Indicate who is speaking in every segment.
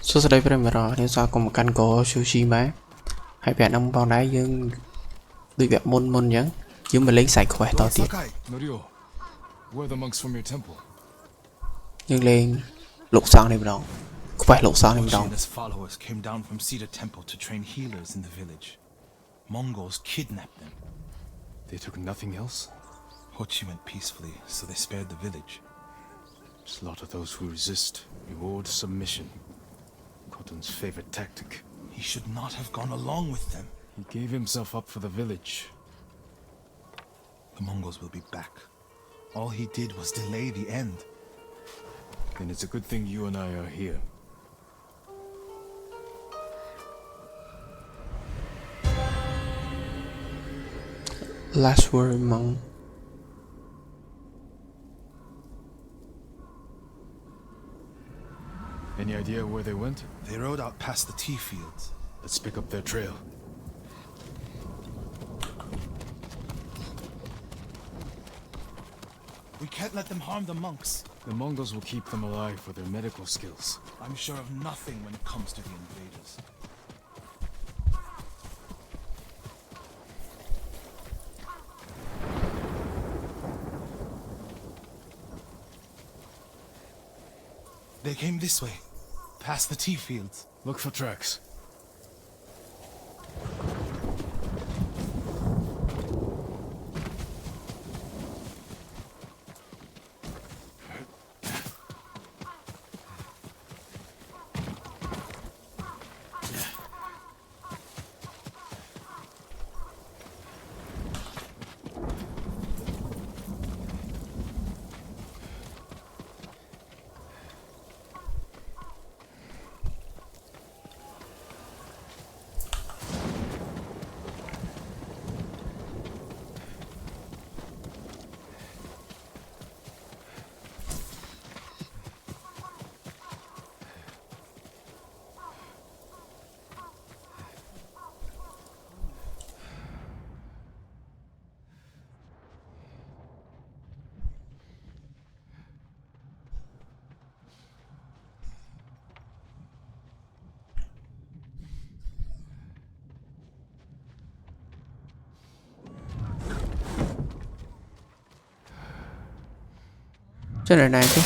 Speaker 1: Số đây với mình rồi, nếu sao cùng một canh của Tsushima hai bạn ông bọn đá dương đi vẹt môn môn nhắn chứ mình lấy sạch khỏe to tiệt nhưng lên lục sang này đâu phải lục sang này đâu.
Speaker 2: Followers came down from Cedar Temple to train healers in the village. Mongols kidnapped them.
Speaker 3: They took nothing else?
Speaker 2: Hochi went peacefully, so they spared the village.
Speaker 3: Slaughter those who resist. Reward submission. Khotun's favorite tactic.
Speaker 2: He should not have gone along with them.
Speaker 3: He gave himself up for the village.
Speaker 2: The Mongols will be back. All he did was delay the end.
Speaker 3: Then it's a good thing you and I are here.
Speaker 1: Last word monk.
Speaker 3: Any idea where they went?
Speaker 2: They rode out past the tea fields.
Speaker 3: Let's pick up their trail.
Speaker 2: We can't let them harm the monks.
Speaker 3: The Mongols will keep them alive for their medical skills.
Speaker 2: I'm sure of nothing when it comes to the invaders. They came this way, past the tea fields.
Speaker 3: Look for tracks.
Speaker 1: Trên này chứ.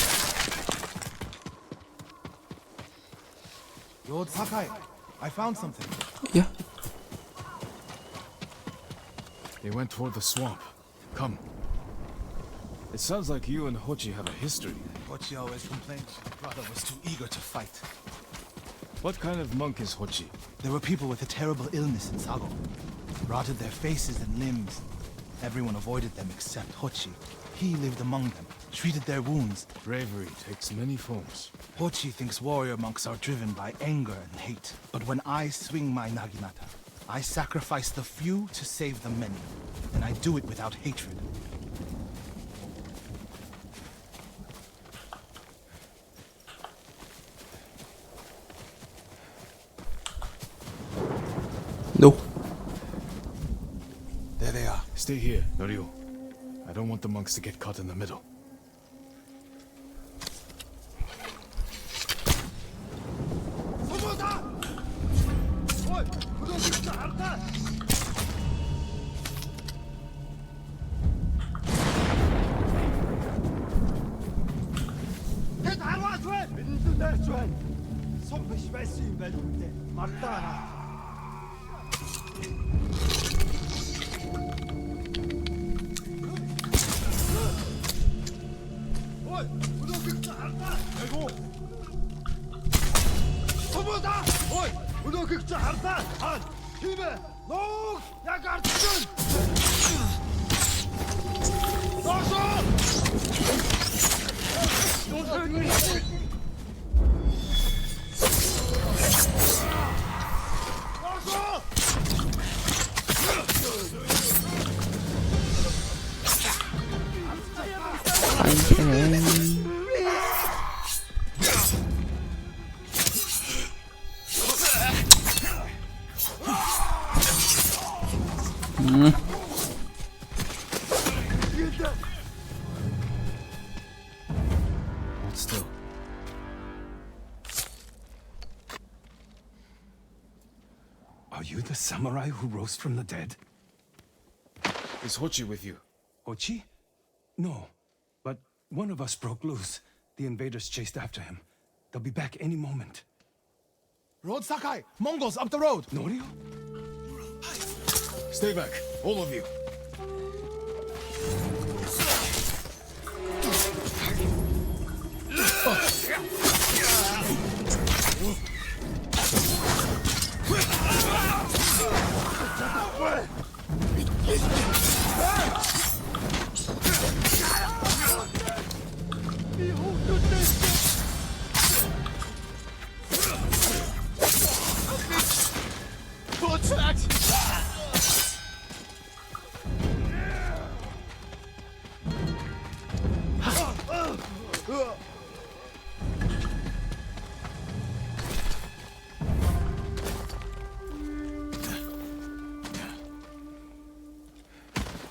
Speaker 2: Lord Sakai, I found something.
Speaker 1: Yeah.
Speaker 3: They went toward the swamp. Come. It sounds like you and Hochi have a history.
Speaker 2: Hochi always complained his brother was too eager to fight.
Speaker 3: What kind of monk is Hochi?
Speaker 2: There were people with a terrible illness in Sago. Rotted their faces and limbs. Everyone avoided them except Hochi. He lived among them, treated their wounds.
Speaker 3: Bravery takes many forms.
Speaker 2: Hochi thinks warrior monks are driven by anger and hate. But when I swing my naginata, I sacrifice the few to save the many. And I do it without hatred.
Speaker 1: No.
Speaker 2: There they are.
Speaker 3: Stay here, Norio. I don't want the monks to get caught in the middle. Hold still.
Speaker 4: Are you the samurai who rose from the dead?
Speaker 3: Is Hochi with you?
Speaker 4: Ochi? No. But one of us broke loose. The invaders chased after him. They'll be back any moment.
Speaker 2: Road Sakai! Mongols up the road!
Speaker 4: Norio?
Speaker 3: Stay back, all of you.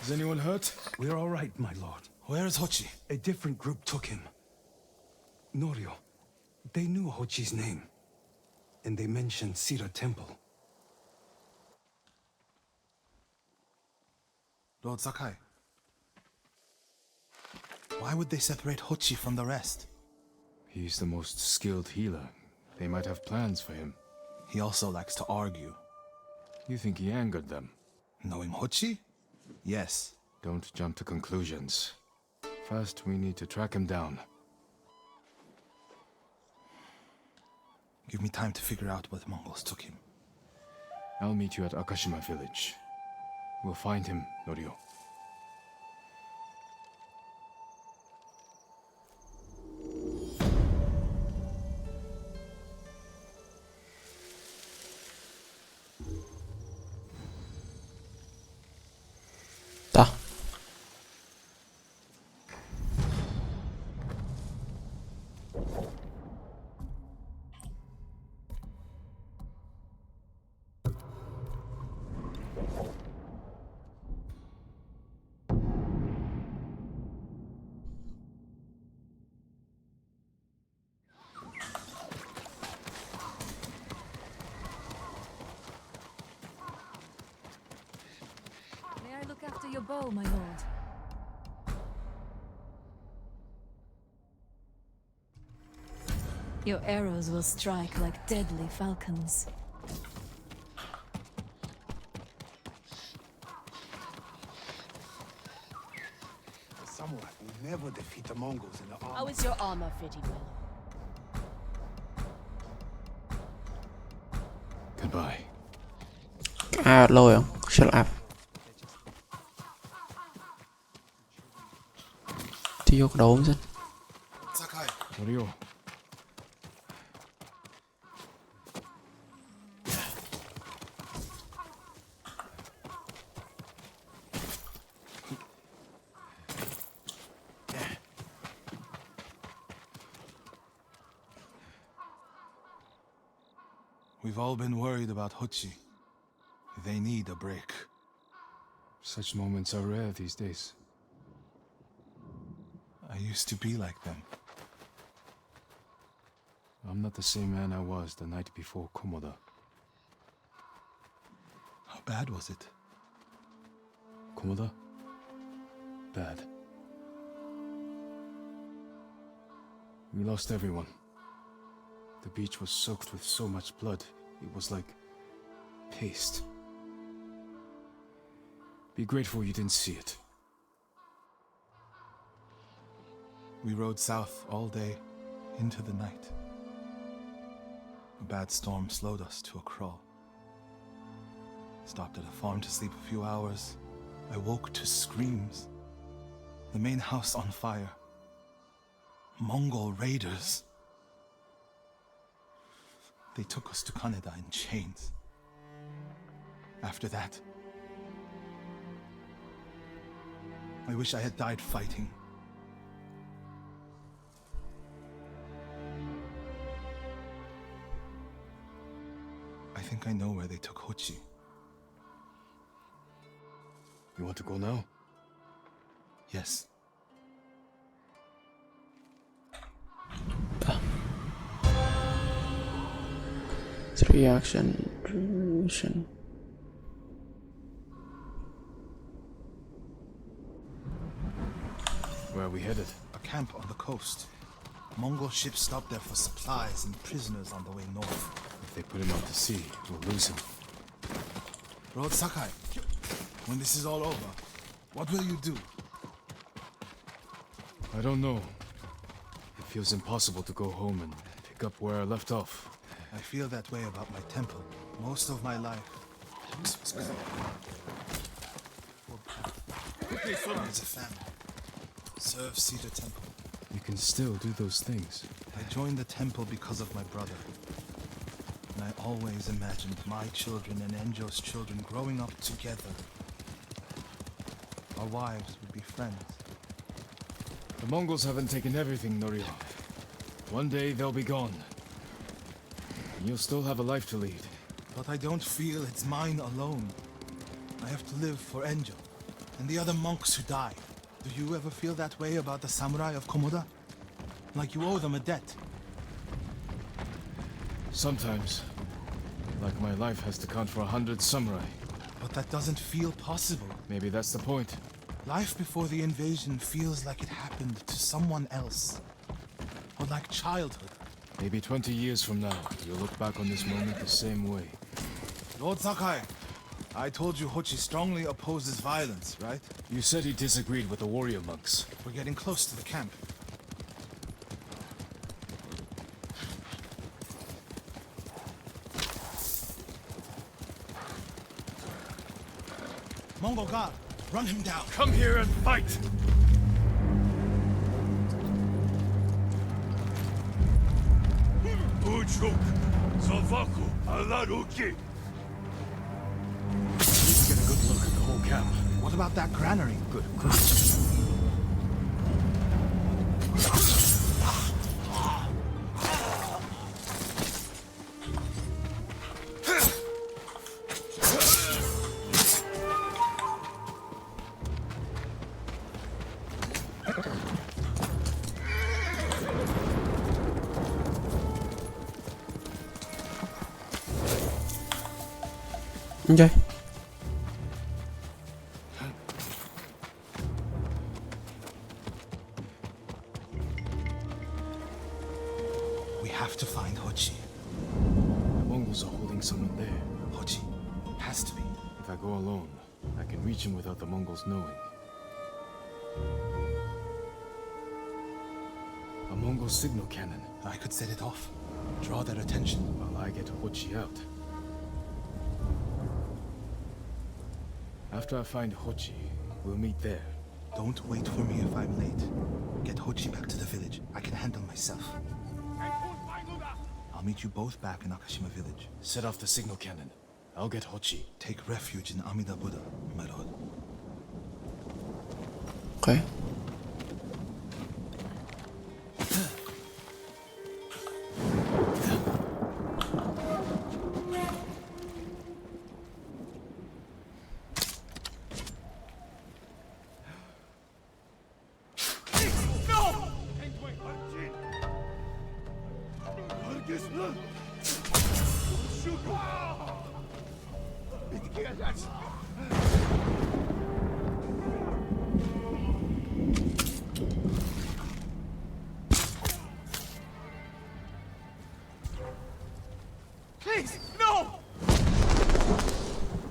Speaker 3: Is anyone hurt?
Speaker 4: We're all right, my lord.
Speaker 2: Where is Hochi?
Speaker 4: A different group took him. Norio. They knew Hochi's name. And they mentioned Cedar Temple.
Speaker 2: Lord Sakai. Why would they separate Hochi from the rest?
Speaker 3: He's the most skilled healer. They might have plans for him.
Speaker 2: He also likes to argue.
Speaker 3: You think he angered them?
Speaker 2: Knowing Hochi? Yes.
Speaker 3: Don't jump to conclusions. First, we need to track him down.
Speaker 2: Give me time to figure out where the Mongols took him.
Speaker 3: I'll meet you at Akashima village. We'll find him, Norio.
Speaker 1: Ta.
Speaker 5: May I look after your bow, my lord? Your arrows will strike like deadly falcons.
Speaker 4: The samurai will never defeat the Mongols in the army.
Speaker 5: How is your armor fitted well?
Speaker 3: Goodbye.
Speaker 1: Ai ọt lôi không? Shut up. Thì vô cái đầu không xin.
Speaker 2: Sakai.
Speaker 3: Norio.
Speaker 2: We've all been worried about Hochi. They need a break.
Speaker 3: Such moments are rare these days.
Speaker 2: I used to be like them.
Speaker 3: I'm not the same man I was the night before Komoda.
Speaker 2: How bad was it?
Speaker 3: Komoda? Bad. We lost everyone. The beach was soaked with so much blood, it was like paste. Be grateful you didn't see it.
Speaker 2: We rode south all day, into the night. A bad storm slowed us to a crawl. Stopped at a farm to sleep a few hours. I woke to screams. The main house on fire. Mongol raiders. They took us to Kaneda in chains. After that, I wish I had died fighting. I think I know where they took Hochi.
Speaker 3: You want to go now?
Speaker 2: Yes.
Speaker 1: Reaction.
Speaker 3: Where are we headed?
Speaker 2: A camp on the coast. Mongol ships stop there for supplies and prisoners on the way north.
Speaker 3: If they put him out to sea, we'll lose him.
Speaker 2: Lord Sakai, when this is all over, what will you do?
Speaker 3: I don't know. It feels impossible to go home and pick up where I left off.
Speaker 2: I feel that way about my temple. Most of my life. As a family. Serve Cedar Temple.
Speaker 3: You can still do those things.
Speaker 2: I joined the temple because of my brother. And I always imagined my children and Enjo's children growing up together. Our wives would be friends.
Speaker 3: The Mongols haven't taken everything, Norio. One day they'll be gone. And you'll still have a life to lead.
Speaker 2: But I don't feel it's mine alone. I have to live for Enjo and the other monks who died. Do you ever feel that way about the samurai of Komoda? Like you owe them a debt?
Speaker 3: Sometimes. Like my life has to count for 100 samurai.
Speaker 2: But that doesn't feel possible.
Speaker 3: Maybe that's the point.
Speaker 2: Life before the invasion feels like it happened to someone else. Or like childhood.
Speaker 3: Maybe 20 years from now, you'll look back on this moment the same way.
Speaker 2: Lord Sakai, I told you Hochi strongly opposes violence, right?
Speaker 3: You said he disagreed with the warrior monks.
Speaker 2: We're getting close to the camp. Mongol guard, run him down.
Speaker 3: Come here and fight!
Speaker 6: Uchuk, Zavaku, Alaruki.
Speaker 3: You can get a good look at the whole camp.
Speaker 2: What about that granary?
Speaker 3: Good.
Speaker 1: Chơi.
Speaker 2: We have to find Hochi.
Speaker 3: The Mongols are holding someone there.
Speaker 2: Hochi. Has to be.
Speaker 3: If I go alone, I can reach him without the Mongols knowing. A Mongol signal cannon.
Speaker 2: I could set it off. Draw their attention.
Speaker 3: While I get Hochi out. After I find Hochi, we'll meet there.
Speaker 2: Don't wait for me if I'm late. Get Hochi back to the village. I can handle myself. I'll meet you both back in Akashima village.
Speaker 3: Set off the signal cannon. I'll get Hochi.
Speaker 2: Take refuge in Amida Buddha, my lord.
Speaker 1: Ok.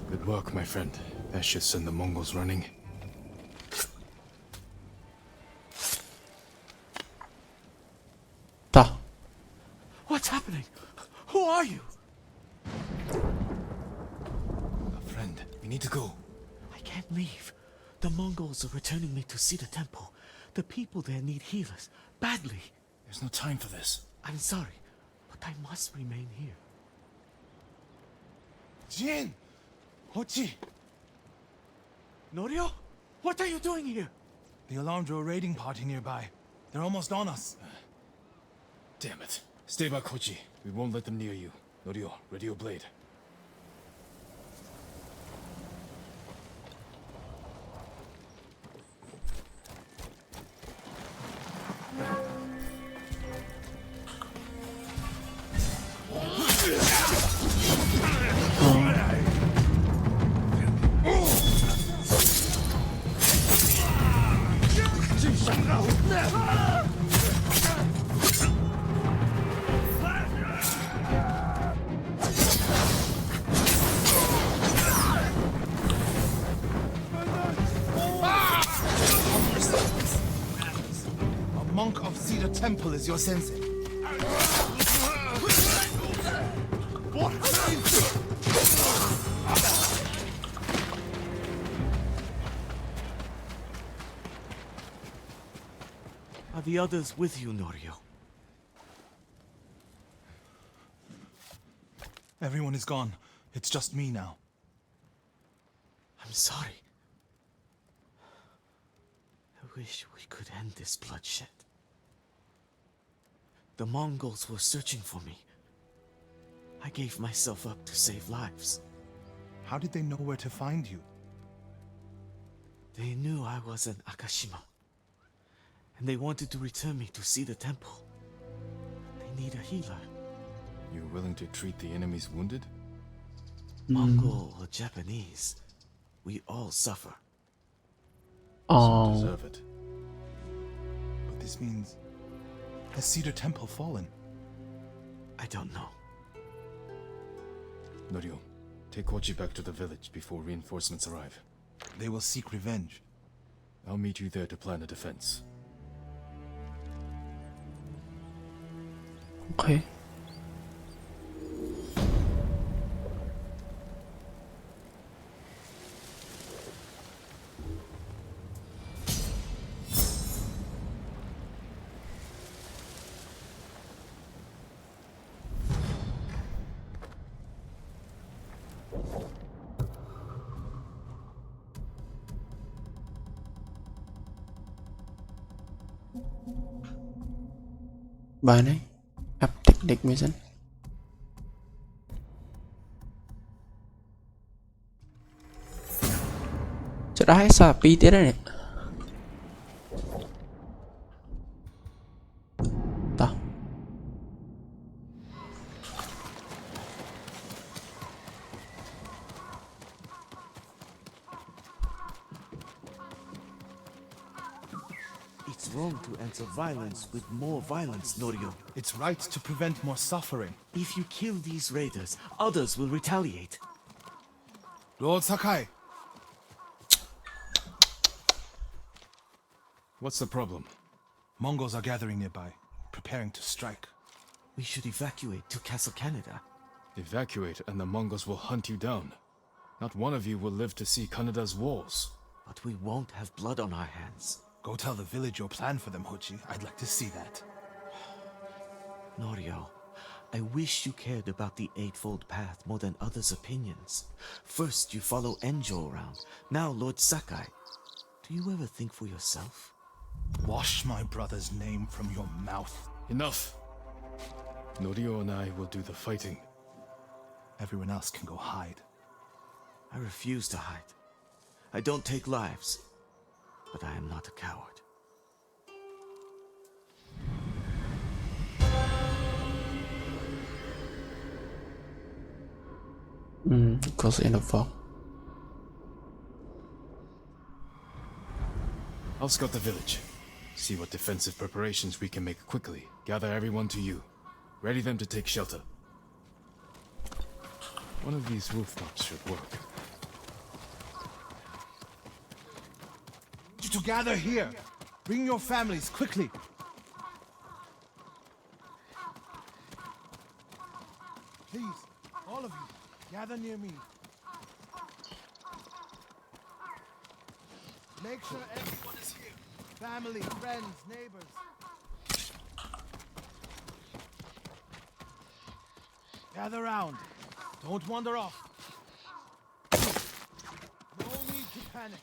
Speaker 3: Good work, my friend. That should send the Mongols running.
Speaker 1: Ta.
Speaker 6: What's happening? Who are you?
Speaker 3: A friend. We need to go.
Speaker 6: I can't leave. The Mongols are returning me to Cedar Temple. The people there need healers. Badly.
Speaker 3: There's no time for this.
Speaker 6: I'm sorry, but I must remain here.
Speaker 2: Jin! Hochi!
Speaker 6: Norio? What are you doing here?
Speaker 2: The alarm drew a raiding party nearby. They're almost on us.
Speaker 3: Damn it. Stay back, Hochi. We won't let them near you. Norio, ready your blade.
Speaker 2: your temple is your sensei.
Speaker 6: Are the others with you, Norio?
Speaker 2: Everyone is gone. It's just me now.
Speaker 6: I'm sorry. I wish we could end this bloodshed. The Mongols were searching for me. I gave myself up to save lives.
Speaker 2: How did they know where to find you?
Speaker 6: They knew I was an Akashima, and they wanted to return me to see the temple. They need a healer.
Speaker 3: You're willing to treat the enemy's wounded?
Speaker 6: Mongol or Japanese, we all suffer.
Speaker 3: Some
Speaker 1: Oh,
Speaker 3: deserve it.
Speaker 2: But this means... Has Cedar Temple fallen?
Speaker 6: I don't know.
Speaker 3: Norio, take Kochi back to the village before reinforcements arrive.
Speaker 2: They will seek revenge.
Speaker 3: I'll meet you there to plan a defense.
Speaker 1: okay. Bài này Haptic Mission. Chỗ đó hay sao pi tiết đấy này. Tao
Speaker 6: It's wrong to answer violence with more violence, Norio.
Speaker 2: It's right to prevent more suffering.
Speaker 6: If you kill these raiders, others will retaliate.
Speaker 2: Lord Sakai,
Speaker 3: What's the problem?
Speaker 2: Mongols are gathering nearby, preparing to strike.
Speaker 6: We should evacuate to Castle Canada.
Speaker 3: Evacuate and the Mongols will hunt you down. Not one of you will live to see Kanada's walls.
Speaker 6: But we won't have blood on our hands.
Speaker 2: Go tell the village your plan for them, Hochi. I'd like to see that.
Speaker 6: Norio, I wish you cared about the Eightfold Path more than others' opinions. First you follow Enjo around, now Lord Sakai. Do you ever think for yourself?
Speaker 2: Wash my brother's name from your mouth.
Speaker 3: Enough! Norio and I will do the fighting.
Speaker 2: Everyone else can go hide.
Speaker 6: I refuse to hide. I don't take lives, but I am not a coward.
Speaker 1: Goes in the fog.
Speaker 3: I'll scout the village. See what defensive preparations we can make quickly. Gather everyone to you. Ready them to take shelter. One of these rooftops should work.
Speaker 2: To gather here. Bring your families, quickly. Please, all of you, gather near me. Make sure everyone is here. Family, friends, neighbors. Gather round. Don't wander off. No need to panic.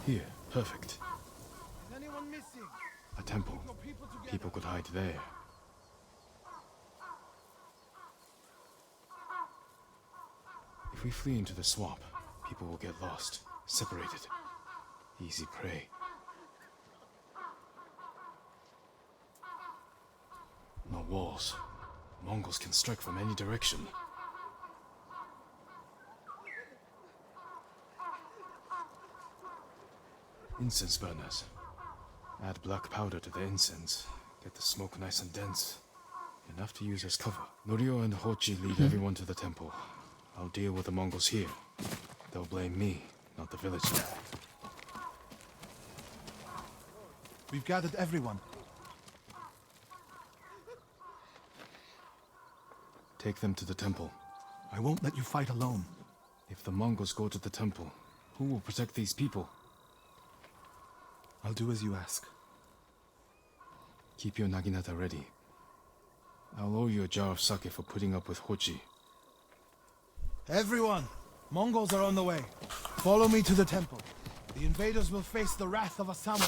Speaker 3: Here, perfect.
Speaker 2: Is anyone missing?
Speaker 3: A temple.
Speaker 2: Your people together.
Speaker 3: People could hide there. If we flee into the swamp, people will get lost, separated. Easy prey. No walls. Mongols can strike from any direction. Incense burners. Add black powder to the incense. Get the smoke nice and dense. Enough to use as cover. Norio and Hochi lead everyone to the temple. I'll deal with the Mongols here. They'll blame me, not the village.
Speaker 2: We've gathered everyone.
Speaker 3: Take them to the temple.
Speaker 2: I won't let you fight alone.
Speaker 3: If the Mongols go to the temple, who will protect these people?
Speaker 2: I'll do as you ask.
Speaker 3: Keep your naginata ready. I'll owe you a jar of sake for putting up with Hochi.
Speaker 2: Everyone! Mongols are on the way. Follow me to the temple. The invaders will face the wrath of a samurai.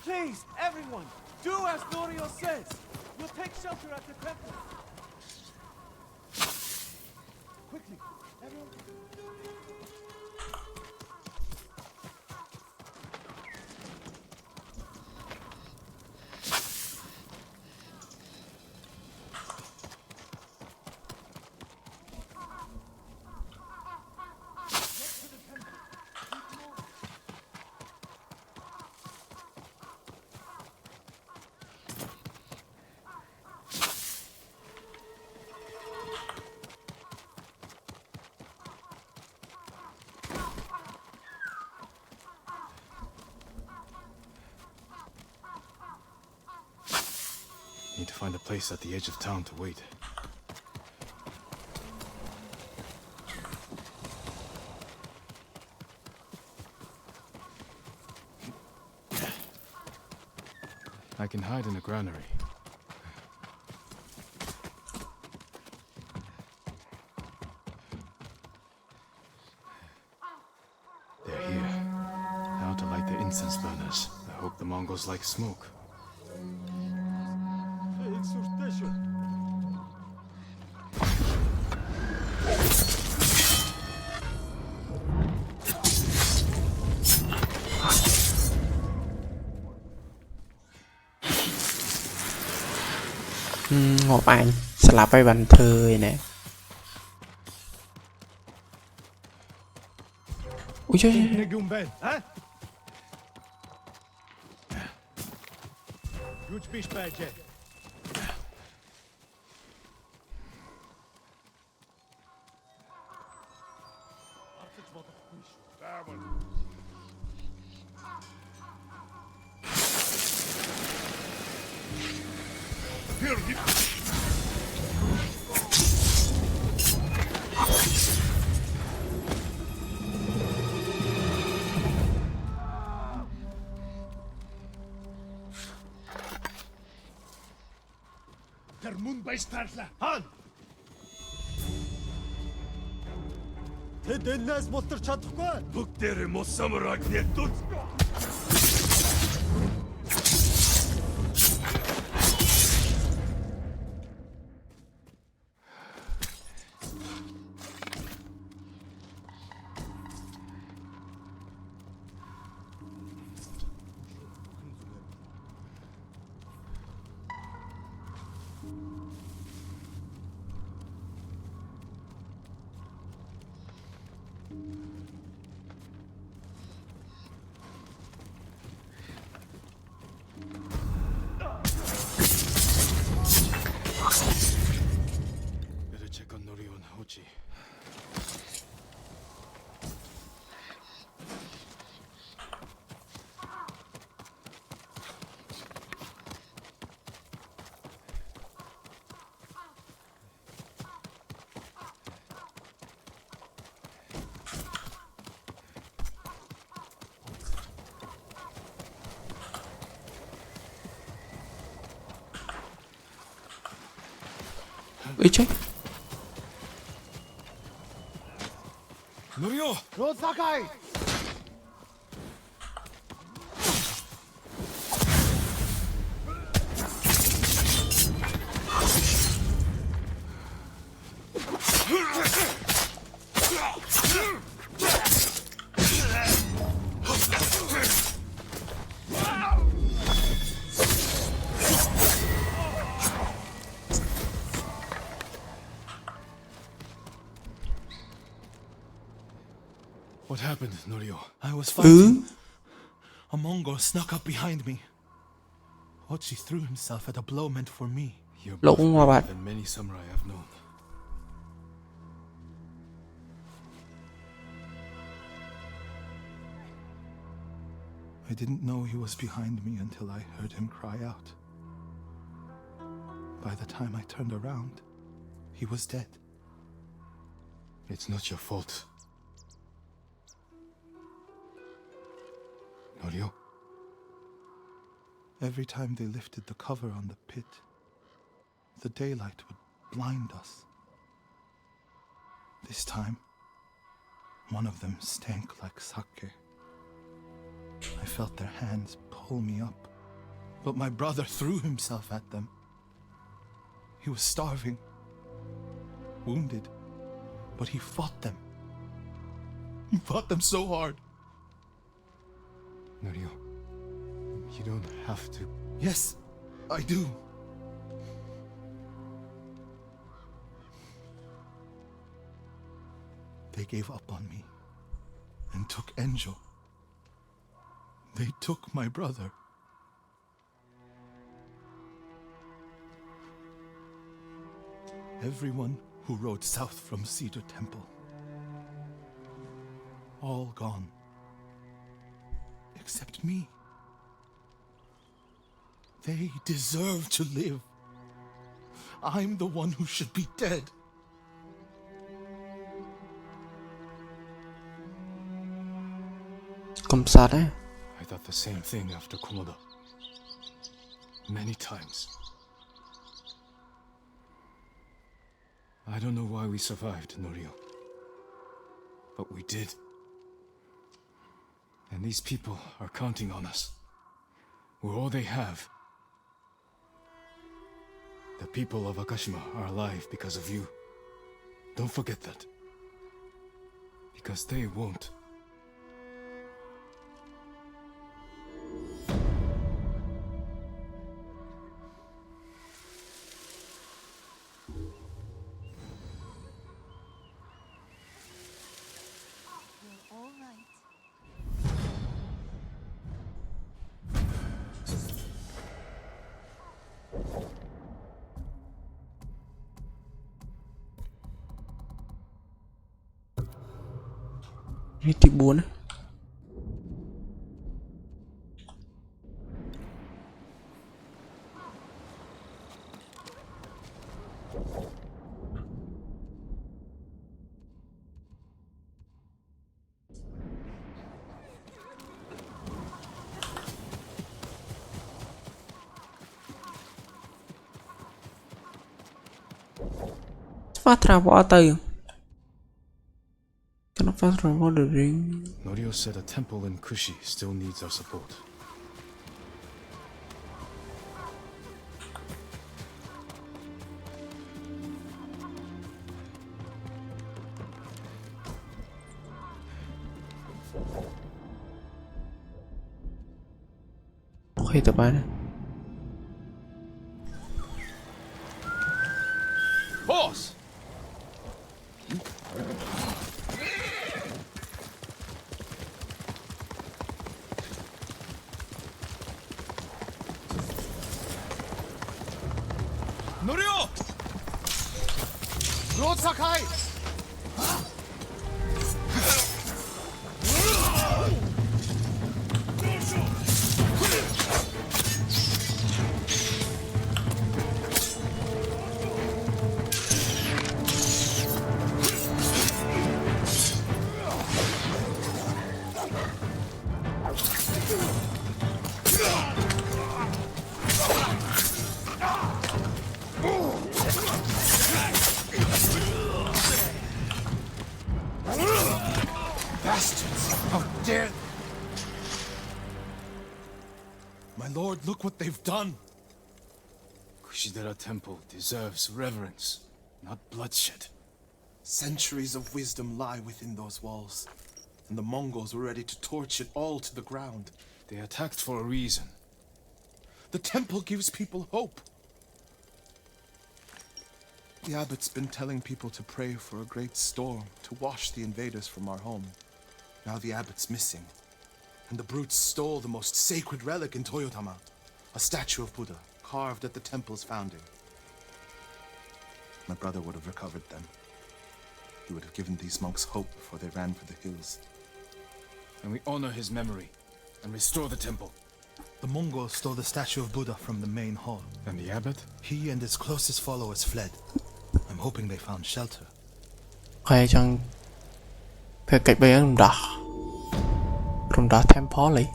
Speaker 7: Please, everyone, do as Norio says. We'll take shelter at the temple. Quickly, everyone.
Speaker 3: Need to find a place at the edge of town to wait. I can hide in a granary. They're here. Now to light the incense burners. I hope the Mongols like smoke.
Speaker 1: Một anh slap ไปบันเทยnè. Ui trời.
Speaker 7: Negumben, ha? Güç bişbece. Han! Тэд энэс мултарч чадахгүй. Бүгдээрээ мус самурайг нэгдүүц.
Speaker 3: Better check on Norio and Hochi.
Speaker 1: Ui trời.
Speaker 3: Norio!
Speaker 2: Lord Sakai!
Speaker 3: What happened, Norio?
Speaker 2: I was fighting.
Speaker 1: Ừ.
Speaker 2: A Mongol snuck up behind me. Hochi threw himself at a blow meant for me.
Speaker 3: You're
Speaker 1: Lộn
Speaker 3: both
Speaker 1: qua
Speaker 3: braver
Speaker 1: bạn.
Speaker 3: than many samurai I've known.
Speaker 2: I didn't know he was behind me until I heard him cry out. By the time I turned around, he was dead.
Speaker 3: It's not your fault. Norio?
Speaker 2: Every time they lifted the cover on the pit, the daylight would blind us. This time, one of them stank like sake. I felt their hands pull me up, but my brother threw himself at them. He was starving, wounded, but he fought them. He fought them so hard.
Speaker 3: Norio, you don't have to.
Speaker 2: Yes, I do. They gave up on me and took Enjo. They took my brother. Everyone who rode south from Cedar Temple. All gone. Except me. They deserve to live. I'm the one who should be dead.
Speaker 1: Cầm sát ấy.
Speaker 3: I thought the same thing after Komoda. Many times. I don't know why we survived, Norio. But we did. And these people are counting on us. We're all they have. The people of Akashima are alive because of you. Don't forget that. Because they won't.
Speaker 5: You're all right.
Speaker 1: Cái tí buồn ấy. Phát ra bỏ từ. Cho nó phát ra bỏ được riêng.
Speaker 3: Norio said a temple in Kushi still needs our support.
Speaker 1: Okay, tập này.
Speaker 3: Boss! Norio!
Speaker 2: Lord Sakai! Bastards! How dare they! My lord, look what they've done!
Speaker 3: Kushidera Temple deserves reverence, not bloodshed.
Speaker 2: Centuries of wisdom lie within those walls, and the Mongols were ready to torch it all to the ground.
Speaker 3: They attacked for a reason.
Speaker 2: The temple gives people hope. The abbot's been telling people to pray for a great storm to wash the invaders from our home. Now the abbot's missing, and the brutes stole the most sacred relic in Toyotama, a statue of Buddha carved at the temple's founding. My brother would have recovered them. He would have given these monks hope before they ran for the hills.
Speaker 3: And we honor his memory. and restore the temple.
Speaker 2: The Mongols stole the statue of Buddha from the main hall.
Speaker 3: And the abbot?
Speaker 2: He and his closest followers fled. I'm hoping they found shelter.
Speaker 1: ហើយចង់ធ្វើកិច្ចបីរំដោះ temple លី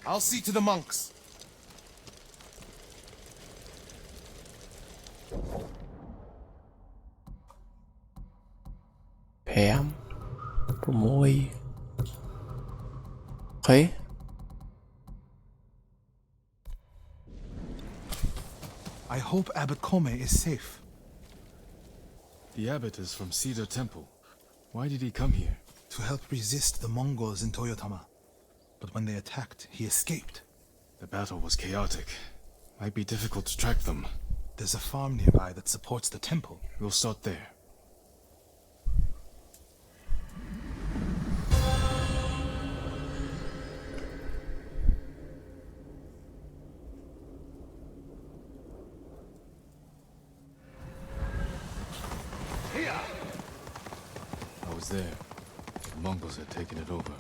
Speaker 3: I'll see to the monks.
Speaker 1: 5 6
Speaker 2: I hope Abbot Kome is safe.
Speaker 3: The abbot is from Cedar Temple. Why did he come here?
Speaker 2: To help resist the Mongols in Toyotama. But when they attacked, he escaped.
Speaker 3: The battle was chaotic. Might be difficult to track them.
Speaker 2: There's a farm nearby that supports the temple.
Speaker 3: We'll start there. I was there. The Mongols had taken it over.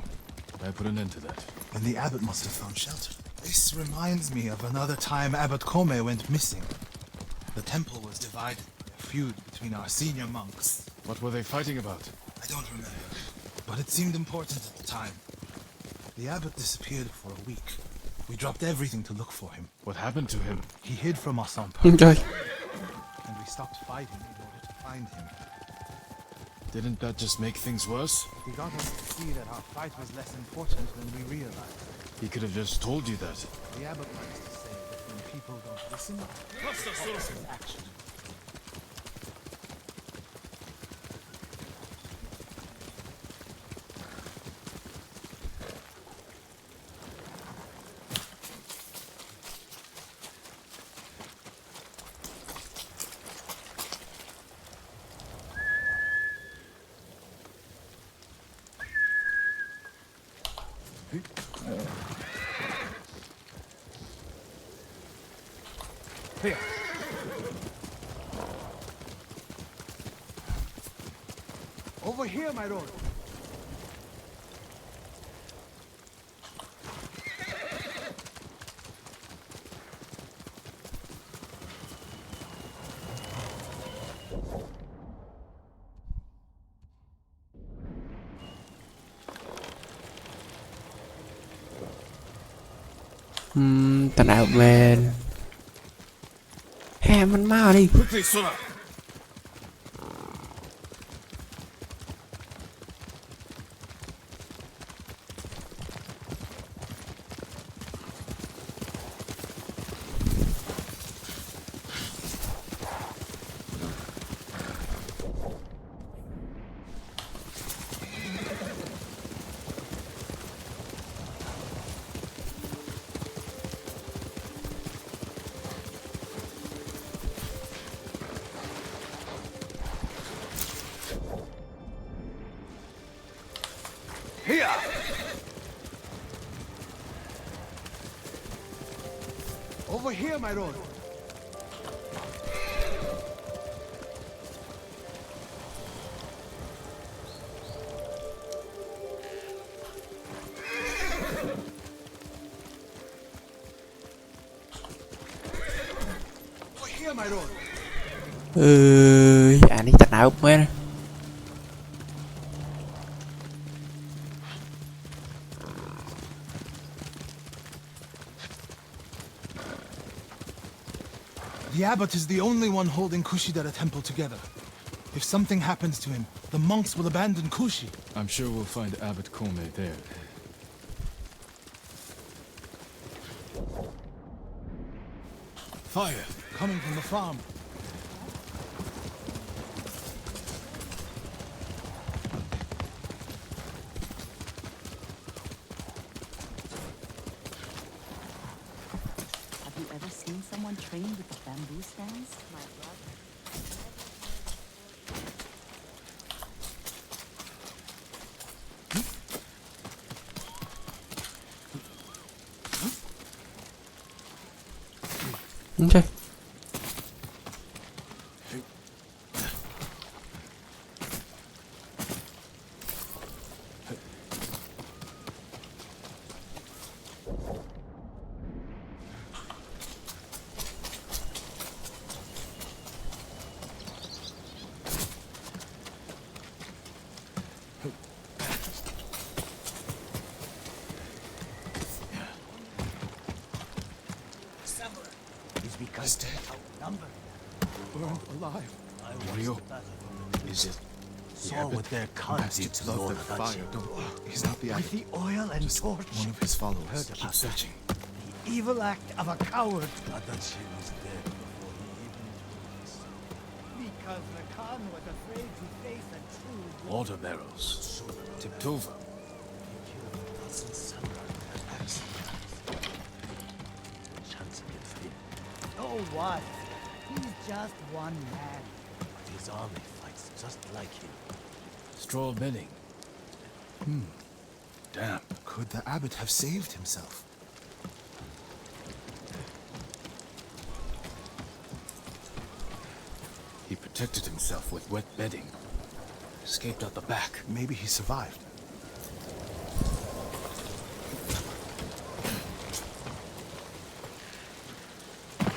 Speaker 3: I put an end to that.
Speaker 2: Then the abbot must have found shelter. This reminds me of another time Abbot Kome went missing. The temple was divided by a feud between our senior monks.
Speaker 3: What were they fighting about?
Speaker 2: I don't remember, but it seemed important at the time. The abbot disappeared for a week. We dropped everything to look for him.
Speaker 3: What happened to him?
Speaker 2: He hid from us on purpose,
Speaker 1: trời
Speaker 2: and we stopped fighting in order to find him.
Speaker 3: Didn't that just make things worse?
Speaker 2: He got us to see that our fight was less important than we realized.
Speaker 3: He could have just told you that.
Speaker 2: The abbot likes to say that when people don't listen, opposite action. Here. Over here, my lord.
Speaker 1: Tận ảo bên hè mình mau đi.
Speaker 3: Quickly, Sora!
Speaker 2: Here! Over here, my lord. Over here, my lord.
Speaker 1: Anh ấy tận ảo bên.
Speaker 2: The abbot is the only one holding Kushidara Temple together. If something happens to him, the monks will abandon Kushi.
Speaker 3: I'm sure we'll find Abbot Kome there. Fire!
Speaker 2: Coming from the farm.
Speaker 5: Have you ever seen someone train with the bamboo stands? My brother.
Speaker 1: Đúng chứ.
Speaker 7: Is because they outnumbered.
Speaker 2: Burned alive.
Speaker 3: Norio, is it?
Speaker 7: Saw with their cubs its
Speaker 3: love
Speaker 7: Lord
Speaker 3: the fire. Don't. He's not the
Speaker 7: with
Speaker 3: abbot.
Speaker 7: the oil and
Speaker 3: Just
Speaker 7: torch.
Speaker 3: one of his followers.
Speaker 7: Heard
Speaker 3: Keep
Speaker 7: about
Speaker 3: searching.
Speaker 7: The evil act of a coward. I thought she was dead before he even joined us. Because the Khan was afraid to face a true
Speaker 3: Water barrels. Tipped over.
Speaker 7: So what? He's just one man. But his army fights just like him.
Speaker 3: Straw bedding. Damn.
Speaker 2: Could the abbot have saved himself?
Speaker 3: He protected himself with wet bedding. Escaped out the back.
Speaker 2: Maybe he survived.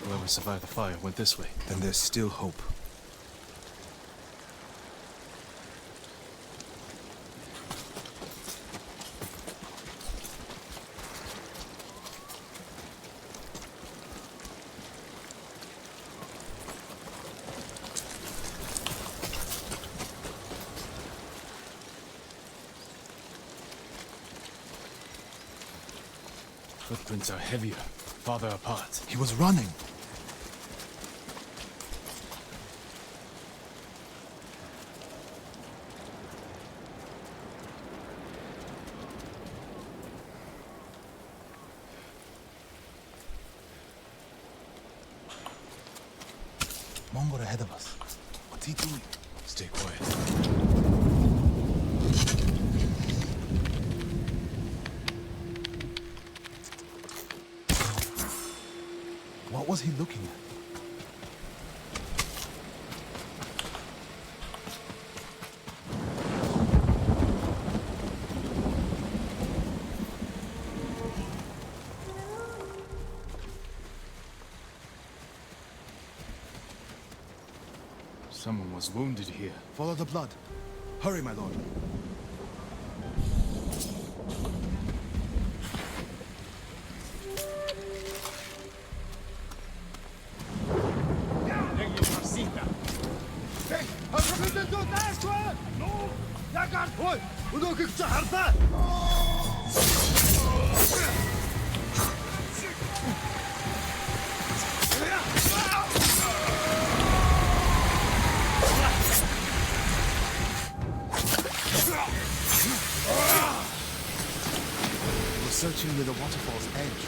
Speaker 3: Whoever survived the fire went this way.
Speaker 2: Then there's still hope.
Speaker 3: Footprints are heavier, farther apart.
Speaker 2: He was running. Mongol ahead of us. What's he doing?
Speaker 3: Stay quiet.
Speaker 2: What was he looking at?
Speaker 3: Someone was wounded here.
Speaker 2: Follow the blood. Hurry, my lord. We're searching near the waterfall's edge.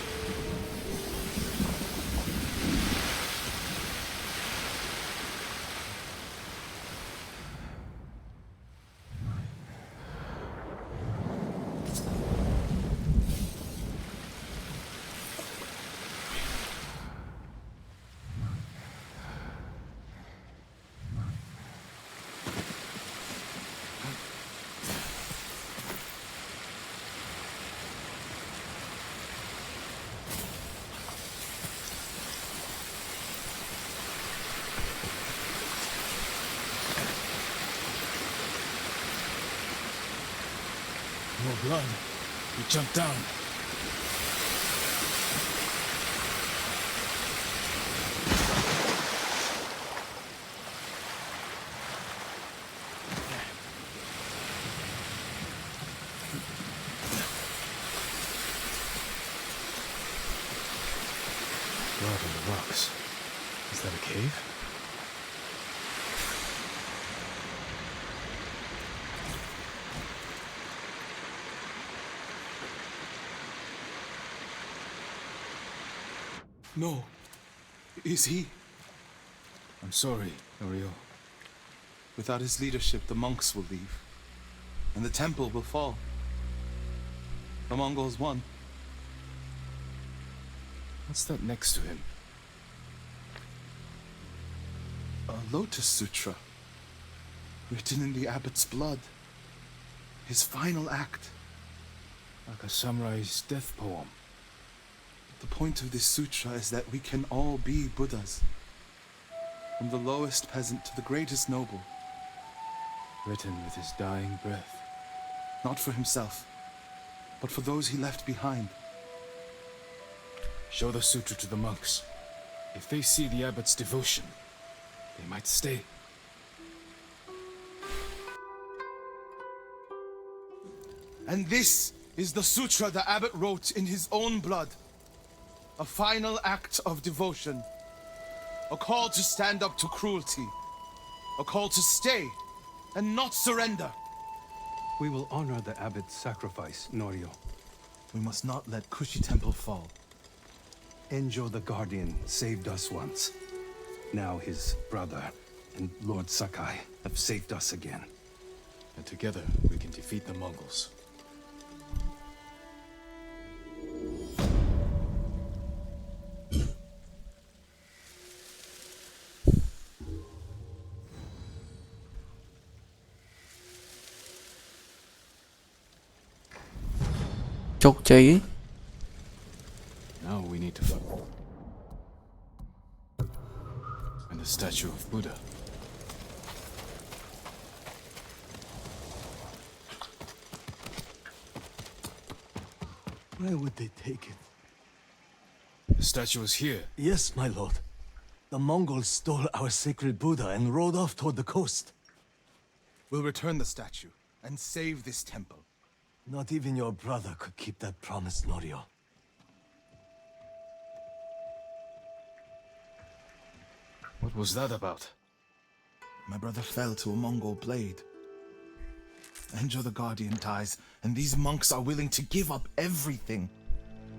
Speaker 3: More blood. He jumped down. Blood on the rocks. Is that a cave?
Speaker 2: No. Is he?
Speaker 3: I'm sorry, Norio.
Speaker 2: Without his leadership, the monks will leave. And the temple will fall. The Mongols won.
Speaker 3: What's that next to him?
Speaker 2: A Lotus Sutra, written in the abbot's blood. His final act.
Speaker 3: Like a samurai's death poem.
Speaker 2: The point of this sutra is that we can all be Buddhas. From the lowest peasant to the greatest noble.
Speaker 3: Written with his dying breath.
Speaker 2: Not for himself, but for those he left behind.
Speaker 3: Show the sutra to the monks. If they see the abbot's devotion, they might stay.
Speaker 2: And this is the sutra the abbot wrote in his own blood. A final act of devotion. A call to stand up to cruelty. A call to stay and not surrender.
Speaker 4: We will honor the abbot's sacrifice, Norio.
Speaker 2: We must not let Kushi Temple fall.
Speaker 4: Enjo the Guardian saved us once. Now his brother and Lord Sakai have saved us again.
Speaker 3: And together we can defeat the Mongols.
Speaker 1: Chốt chí.
Speaker 3: Now we need to find... And the statue of Buddha.
Speaker 7: Where would they take it?
Speaker 3: The statue is here.
Speaker 7: Yes, my lord. The Mongols stole our sacred Buddha and rode off toward the coast.
Speaker 2: We'll return the statue and save this temple.
Speaker 7: Not even your brother could keep that promise, Norio.
Speaker 3: What was that about?
Speaker 2: My brother fell to a Mongol blade. Enjo the Guardian dies, and these monks are willing to give up everything.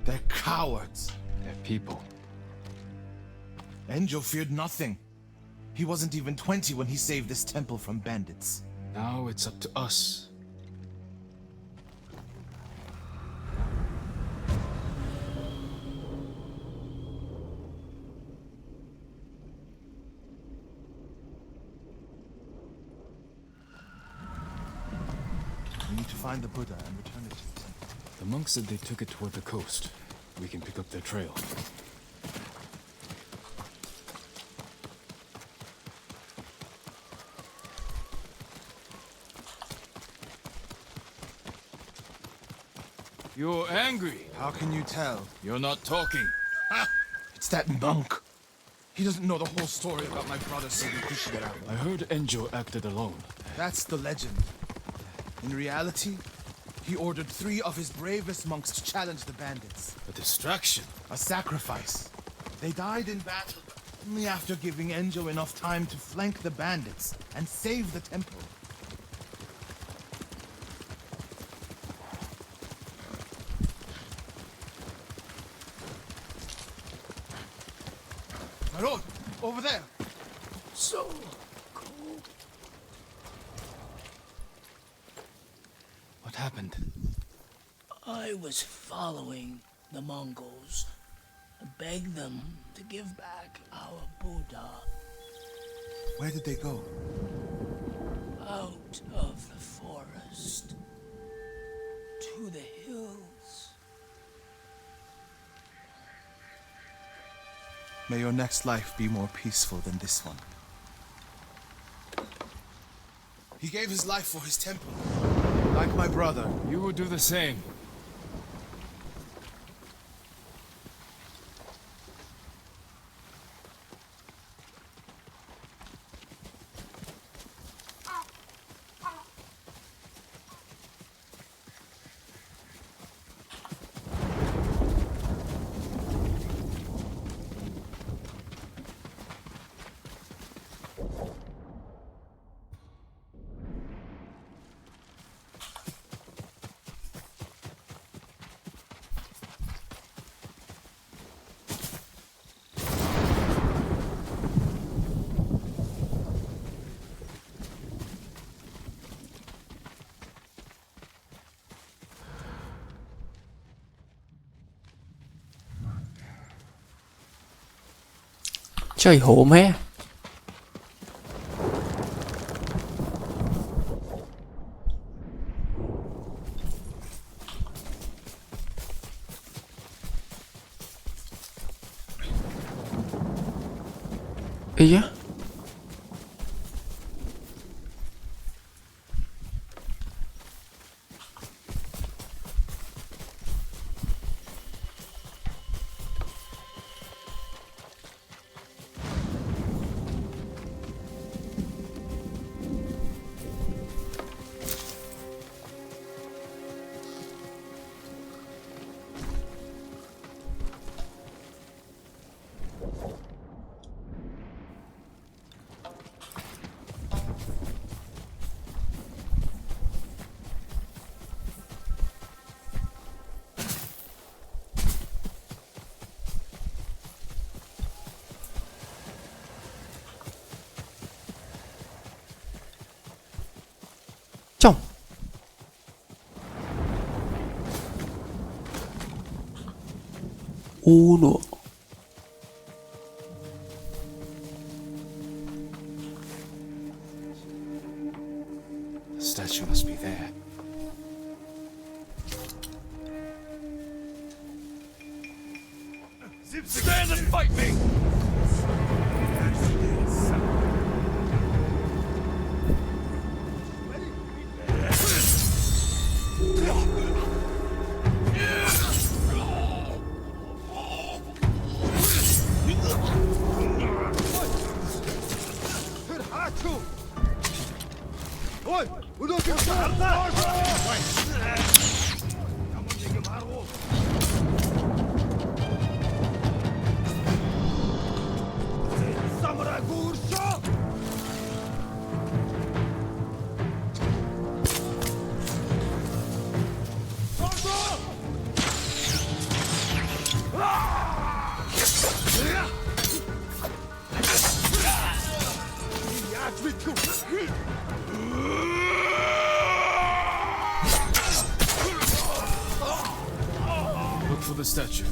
Speaker 2: They're cowards.
Speaker 3: They're people.
Speaker 2: Enjo feared nothing. He wasn't even 20 when he saved this temple from bandits.
Speaker 3: Now it's up to us.
Speaker 2: We need to find the Buddha and return it to the temple.
Speaker 3: The monks said they took it toward the coast. We can pick up their trail. You're angry.
Speaker 2: How can you tell?
Speaker 3: You're not talking.
Speaker 2: Ha! It's that monk. He doesn't know the whole story about my brother saving Kushigara.
Speaker 3: I heard Enjo acted alone.
Speaker 2: That's the legend. In reality, he ordered 3 of his bravest monks to challenge the bandits.
Speaker 3: A distraction.
Speaker 2: A sacrifice. They died in battle, only after giving Enjo enough time to flank the bandits and save the temple. My lord, over there!
Speaker 7: So cold.
Speaker 3: What happened?
Speaker 8: I was following the Mongols. I begged them to give back our Buddha
Speaker 2: Where did they go?
Speaker 8: out of the forest to the hills.
Speaker 2: May your next life be more peaceful than this one. He gave his life for his temple. Like my brother.
Speaker 3: You would do the same.
Speaker 1: Trời hổ mẹ. đi á. Chồng. Uno.
Speaker 3: The statue must be there.
Speaker 4: Stand and fight me!
Speaker 3: Look for the statue.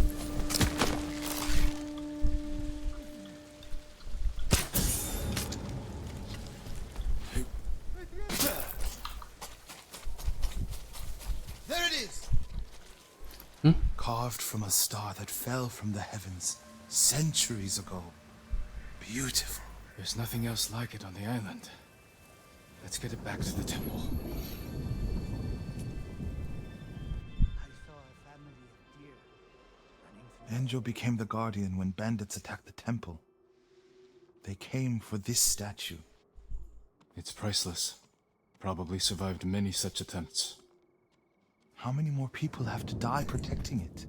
Speaker 2: There it is! Carved from a star that fell from the heavens centuries ago. Beautiful.
Speaker 3: There's nothing else like it on the island. Let's get it back to the temple.
Speaker 7: I saw a family of deer running through.
Speaker 2: Enjo became the guardian when bandits attacked the temple. They came for this statue.
Speaker 3: It's priceless. Probably survived many such attempts.
Speaker 2: How many more people have to die protecting it?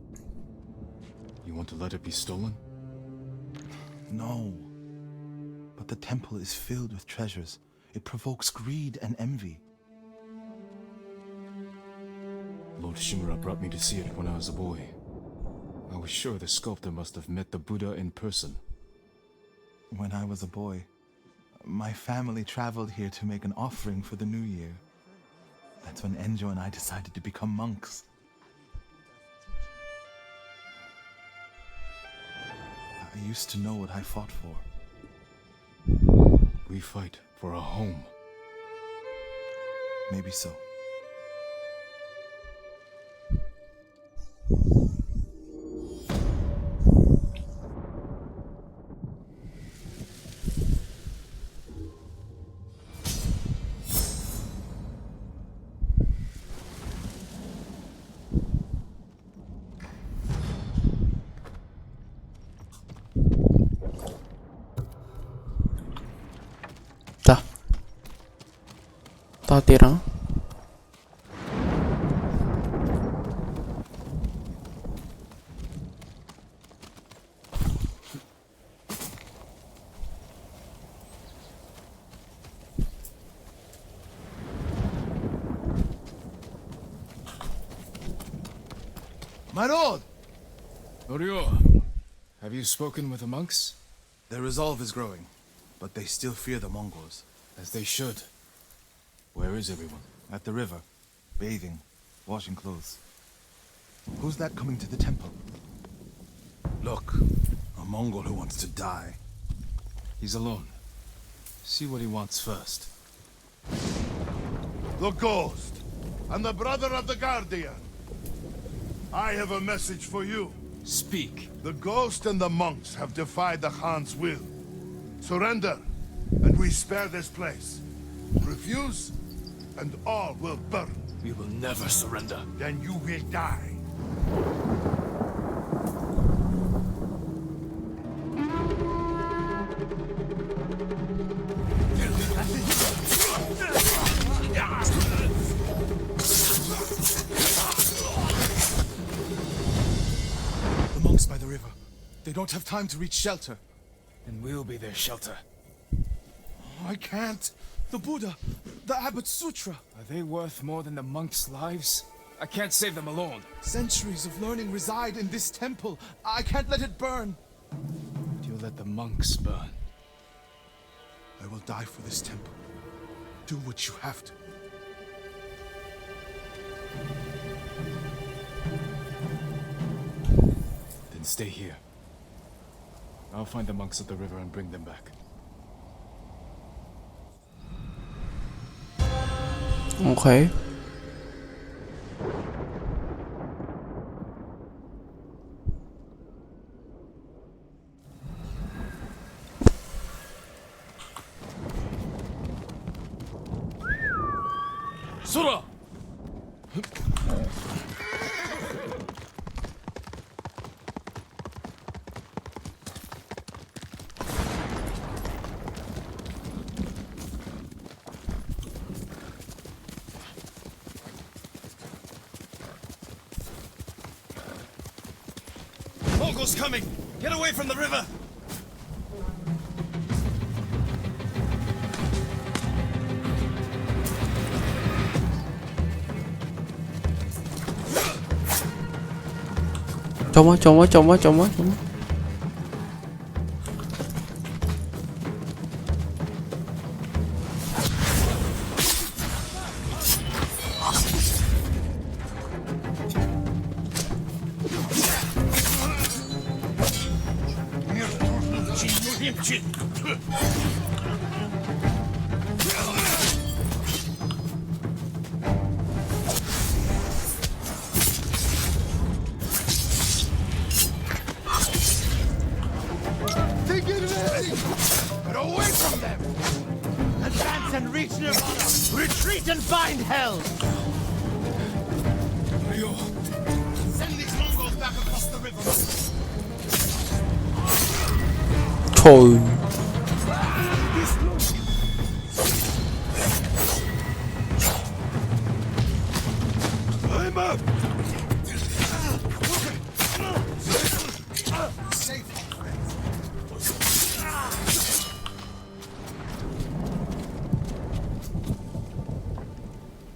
Speaker 3: You want to let it be stolen?
Speaker 2: No. But the temple is filled with treasures. It provokes greed and envy.
Speaker 3: Lord Shimura brought me to see it when I was a boy. I was sure the sculptor must have met the Buddha in person.
Speaker 2: When I was a boy, my family traveled here to make an offering for the new year. That's when Enjo and I decided to become monks. I used to know what I fought for.
Speaker 3: We fight for a home.
Speaker 2: Maybe so.
Speaker 1: To tiền đó.
Speaker 2: My lord!
Speaker 3: Norio, have you spoken with the monks?
Speaker 2: Their resolve is growing, but they still fear the Mongols.
Speaker 3: As they should. Where is everyone?
Speaker 2: At the river, bathing, washing clothes. Who's that coming to the temple? Look, a Mongol who wants to die.
Speaker 3: He's alone. See what he wants first.
Speaker 9: The Ghost, and the brother of the Guardian. I have a message for you.
Speaker 3: Speak.
Speaker 9: The Ghost and the monks have defied the Khan's will. Surrender, and we spare this place. Refuse, and all will burn.
Speaker 3: We will never surrender.
Speaker 9: Then you will die.
Speaker 2: The monks by the river. They don't have time to reach shelter.
Speaker 3: And we'll be their shelter.
Speaker 2: I can't. The Buddha, the Abbot's Sutra.
Speaker 3: Are they worth more than the monks' lives? I can't save them alone.
Speaker 2: Centuries of learning reside in this temple. I can't let it burn.
Speaker 3: But you'll let the monks burn.
Speaker 2: I will die for this temple. Do what you have to.
Speaker 3: Then stay here. I'll find the monks at the river and bring them back.
Speaker 1: Ok.
Speaker 3: Sora!
Speaker 6: Mongols coming! Get away from the river!
Speaker 1: Chống á.
Speaker 2: Take it away! Get away from them! Advance and reach Nirvana! Retreat and find hell! Send these Mongols back across the river!
Speaker 1: Thôi.
Speaker 9: I'm up!
Speaker 2: Safe, friends.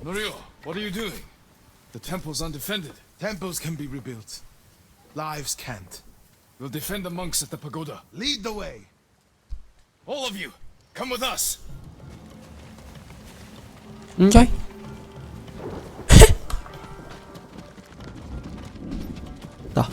Speaker 3: Norio, what are you doing? The temple's undefended.
Speaker 2: Temples can be rebuilt. Lives can't.
Speaker 3: We'll defend the monks at the pagoda.
Speaker 2: Lead the way.
Speaker 3: All of you, come with us.
Speaker 1: Chơi. Đó.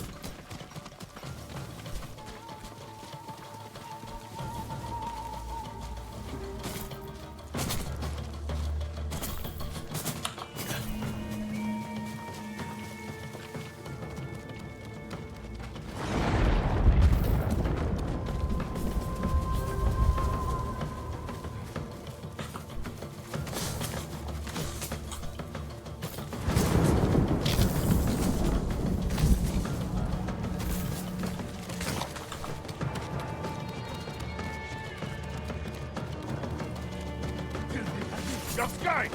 Speaker 9: Your sky!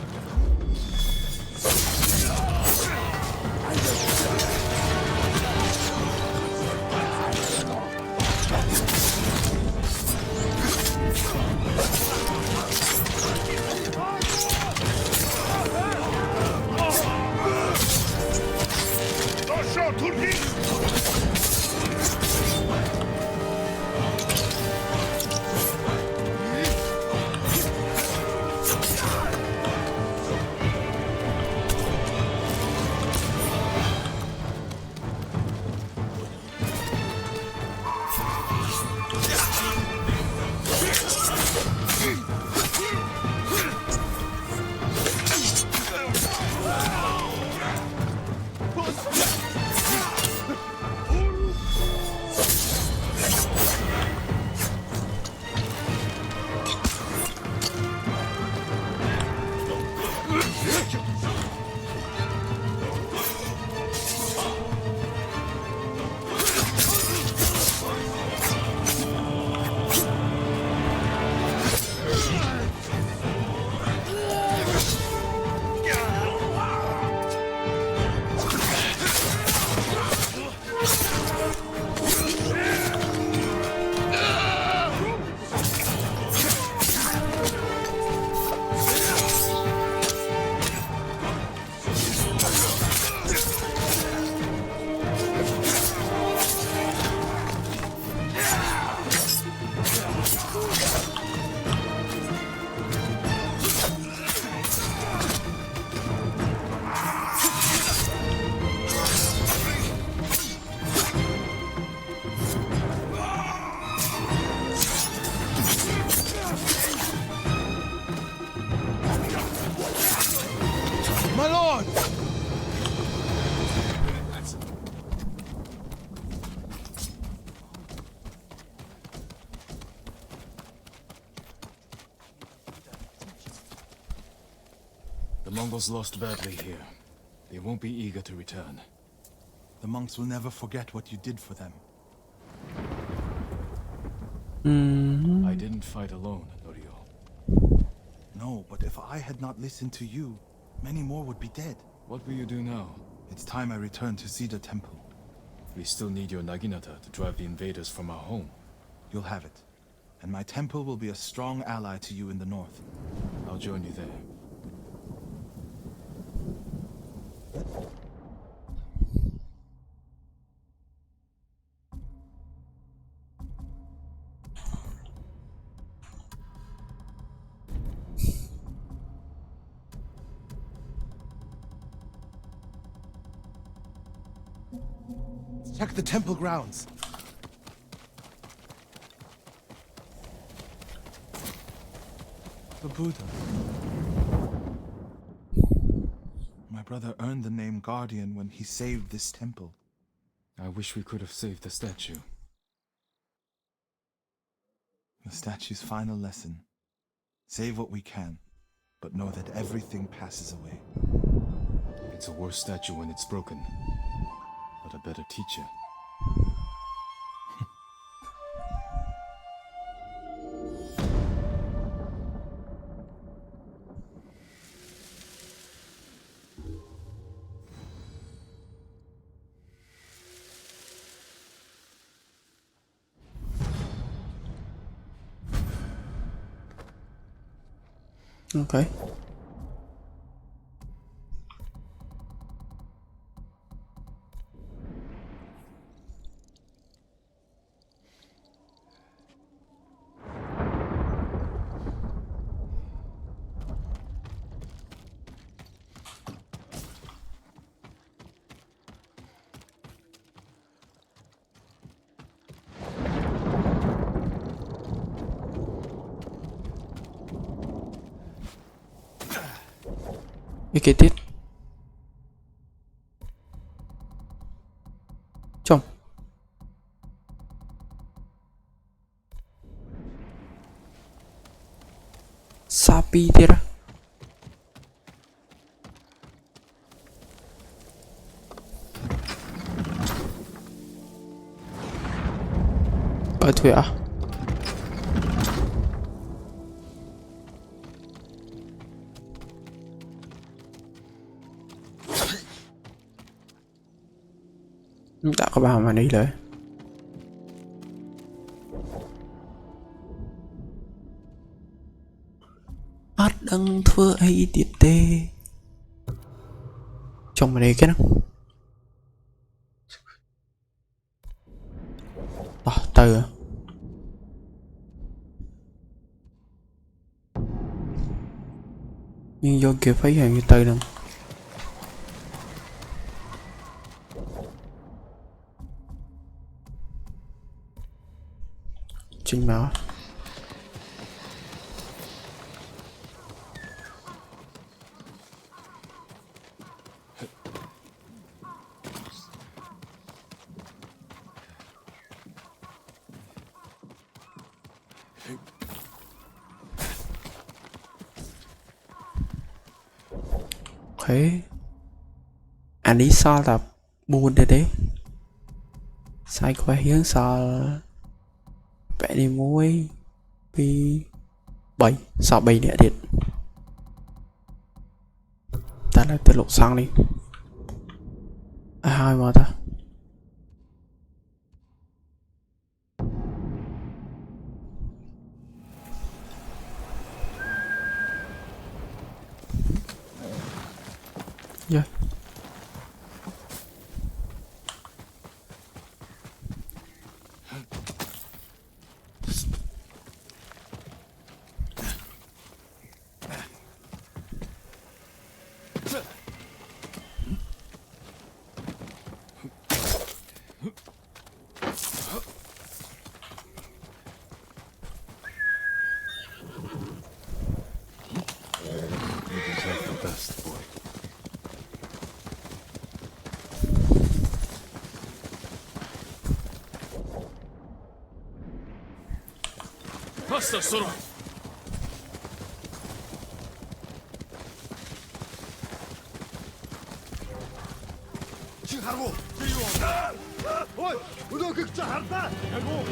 Speaker 2: My lord!
Speaker 3: The Mongols lost badly here. They won't be eager to return.
Speaker 2: The monks will never forget what you did for them.
Speaker 3: I didn't fight alone, Norio.
Speaker 2: No, but if I had not listened to you, many more would be dead.
Speaker 3: What will you do now?
Speaker 2: It's time I return to Cedar Temple.
Speaker 3: We still need your Naginata to drive the invaders from our home.
Speaker 2: You'll have it. And my temple will be a strong ally to you in the north.
Speaker 3: I'll join you there.
Speaker 2: Check the temple grounds. The Buddha. My brother earned the name Guardian when he saved this temple.
Speaker 3: I wish we could have saved the statue.
Speaker 2: The statue's final lesson. Save what we can, but know that everything passes away.
Speaker 3: It's a worse statue when it's broken, but a better teacher.
Speaker 1: Ok. Cái kế tiếp trông Sapiទៀតបើធ្វើអស់ដាក់ក្បាលមកនេះលើអត់ដឹងធ្វើអីទៀតទេចុងមកនេះគេណាអស់ទៅយើងយកគេໄປហើយវាទៅនឹងចេញមកអូខេអានេះសល់តែ4ទេសាយខ្វះយើងសល់បែនេះ1 2 3សល់3នាក់ទៀតតែនៅទៅលោកសង្ឃនេះឲ្យហើយមកតាយ៉ា
Speaker 3: Master Sora!
Speaker 7: Ой, өнөөгч хардаа. Агуу.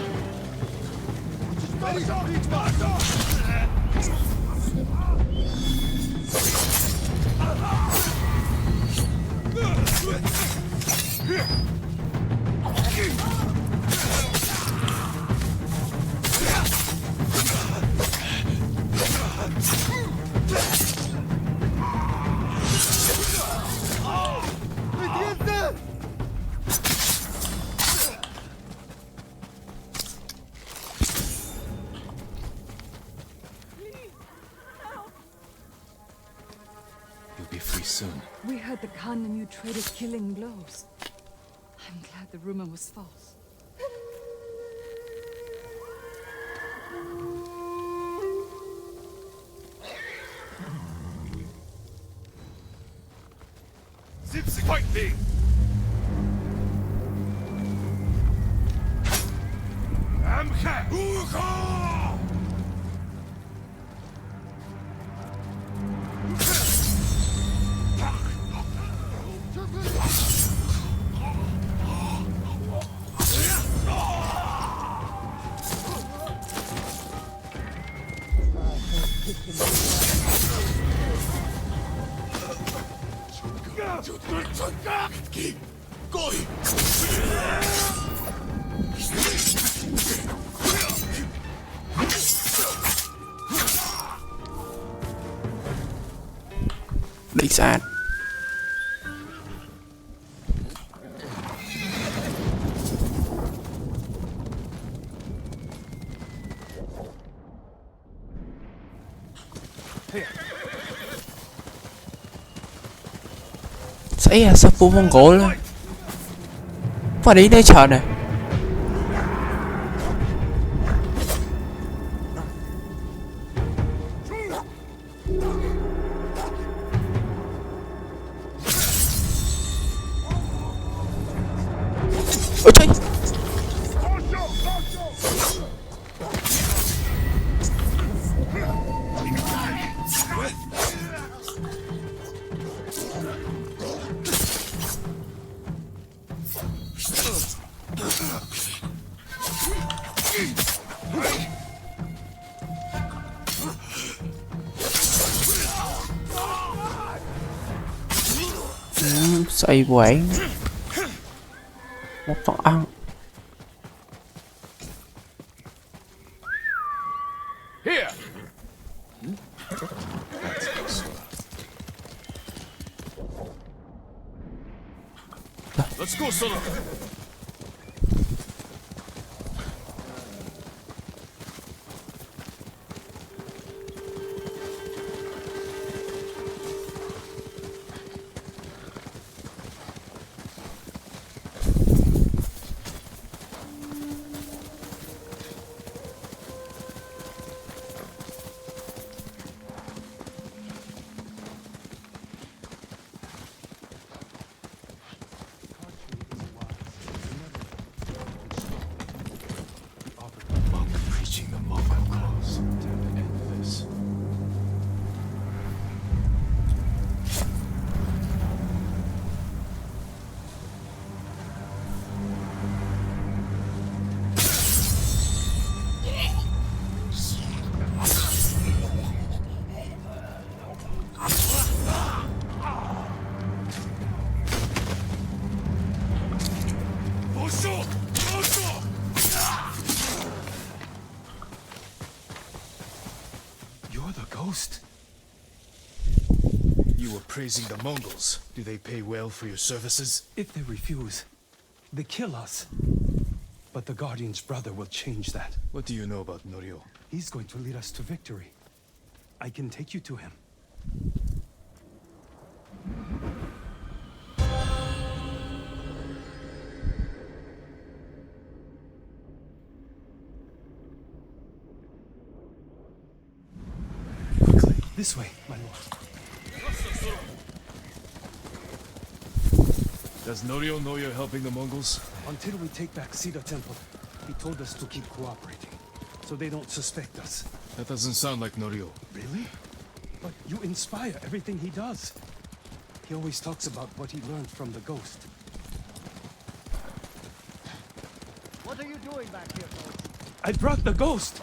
Speaker 3: You'll be free soon.
Speaker 10: We heard the Khan and you traded killing blows. I'm glad the rumor was false.
Speaker 9: Fight thee!
Speaker 1: Đi xa. Xảy ra sao vua Mông Cổ lên. Phải đi đây chờ nè. Ôi trời. Xoay quảng. Một phần ăn.
Speaker 3: Here! Let's go, Sora! Preaching the Mongol cause. Time to end this.
Speaker 4: You're the ghost.
Speaker 3: You were praising the Mongols. Do they pay well for your services?
Speaker 4: If they refuse, they kill us. But the Guardian's brother will change that.
Speaker 3: What do you know about Norio?
Speaker 4: He's going to lead us to victory. I can take you to him. Quickly, this way, my lord.
Speaker 3: Does Norio know you're helping the Mongols?
Speaker 4: Until we take back Cedar Temple, he told us to keep cooperating. so they don't suspect us.
Speaker 3: That doesn't sound like Norio.
Speaker 4: Really? But you inspire everything he does. He always talks about what he learned from the ghost.
Speaker 7: What are you doing back here, folks?
Speaker 4: I brought the ghost!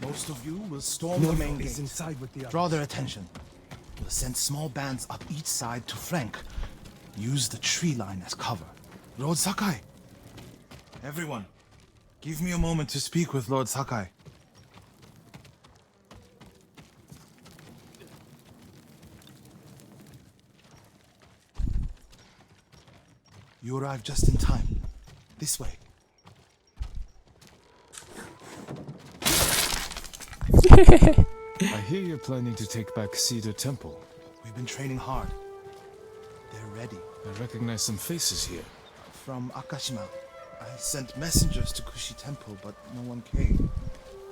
Speaker 2: Most of you will storm the main
Speaker 4: is
Speaker 2: gate.
Speaker 4: inside with the others.
Speaker 2: Draw their attention. We'll send small bands up each side to flank. Use the tree line as cover. Lord Sakai! Everyone, give me a moment to speak with Lord Sakai. You arrived just in time. This way.
Speaker 3: I hear you're planning to take back Cedar Temple.
Speaker 2: We've been training hard. They're ready.
Speaker 3: I recognize some faces here.
Speaker 2: From Akashima, I sent messengers to Kushi Temple, but no one came.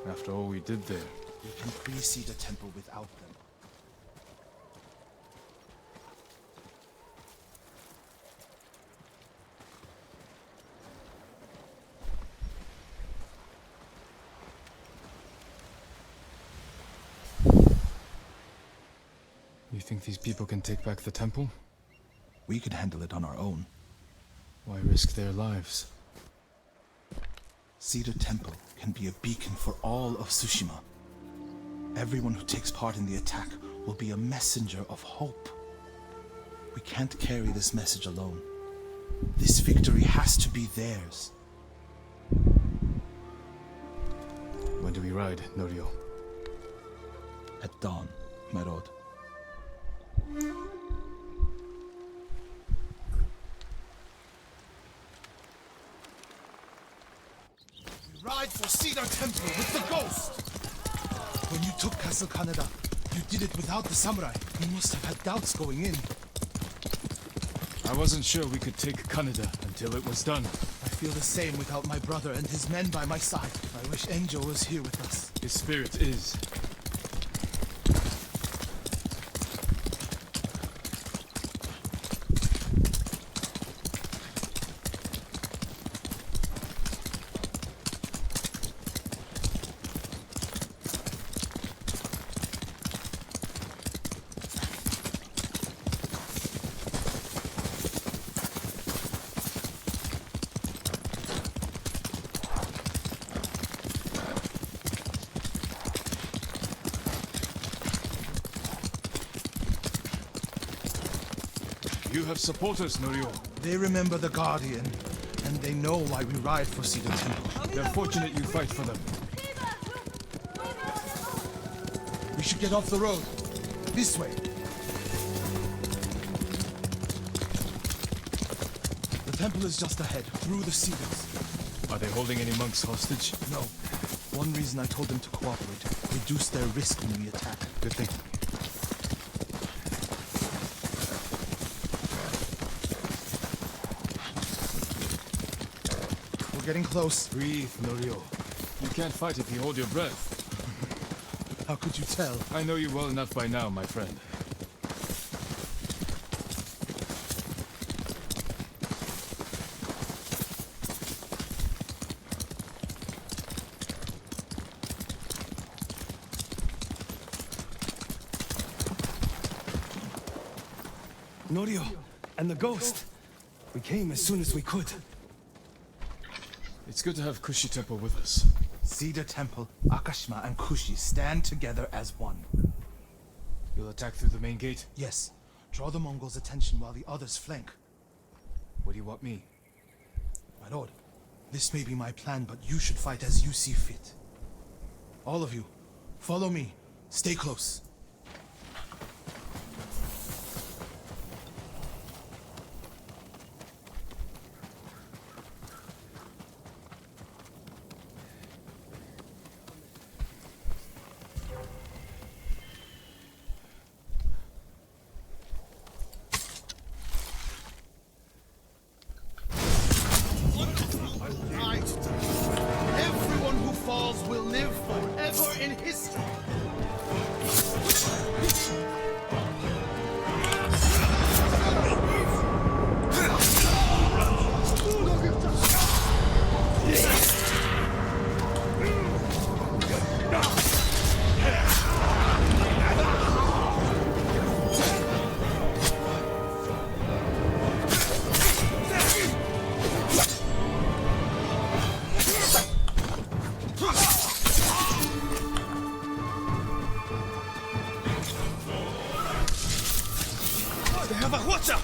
Speaker 3: After all we did there.
Speaker 2: We can free Cedar Temple without them.
Speaker 3: You think these people can take back the temple?
Speaker 2: We could handle it on our own.
Speaker 3: Why risk their lives?
Speaker 2: Cedar Temple can be a beacon for all of Tsushima. Everyone who takes part in the attack will be a messenger of hope. We can't carry this message alone. This victory has to be theirs.
Speaker 3: When do we ride, Norio?
Speaker 2: At dawn, my lord. We ride for Cedar Temple with the ghost! When you took Castle Kaneda, you did it without the samurai. You must have had doubts going in.
Speaker 3: I wasn't sure we could take Kaneda until it was done.
Speaker 2: I feel the same without my brother and his men by my side. I wish Enjo was here with us.
Speaker 3: His spirit is. You have supporters, Norio.
Speaker 2: They remember the Guardian, and they know why we ride for Cedar Temple.
Speaker 3: They're fortunate you fight for them.
Speaker 2: We should get off the road. This way. The temple is just ahead, through the cedars.
Speaker 3: Are they holding any monks hostage?
Speaker 2: No. One reason I told them to cooperate, reduce their risk when we attack.
Speaker 3: Good thing.
Speaker 2: We're getting close.
Speaker 3: Breathe, Norio. You can't fight if you hold your breath.
Speaker 2: How could you tell?
Speaker 3: I know you well enough by now, my friend.
Speaker 4: Norio and the ghost. We came as soon as we could.
Speaker 3: It's good to have Kushi Temple with us.
Speaker 2: Cedar Temple, Akashima, and Kushi stand together as one.
Speaker 3: You'll attack through the main gate?
Speaker 2: Yes. Draw the Mongols' attention while the others flank.
Speaker 3: What do you want me?
Speaker 2: My lord, this may be my plan, but you should fight as you see fit. All of you, follow me. Stay close. Cover, watch out!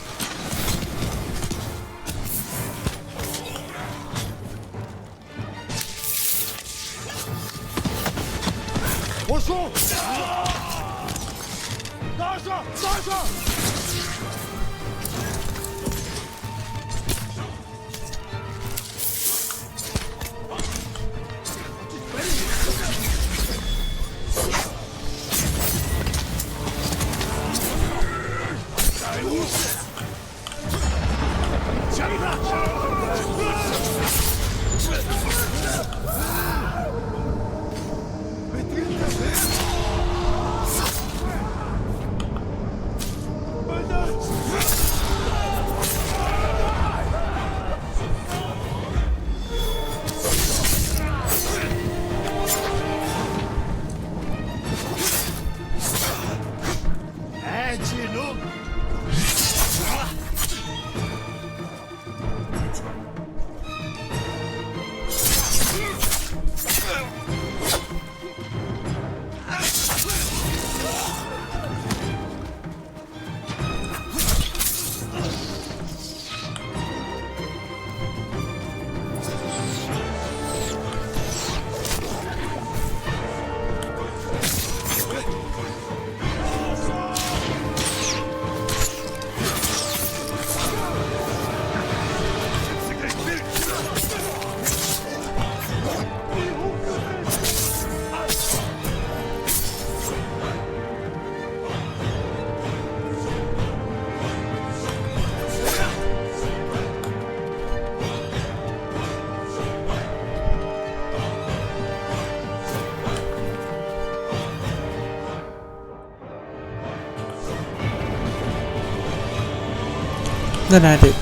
Speaker 1: Then I did.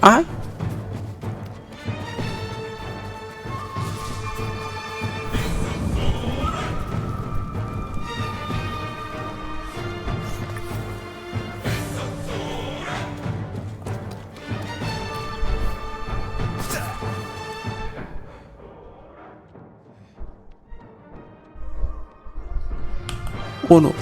Speaker 1: I? Oh no.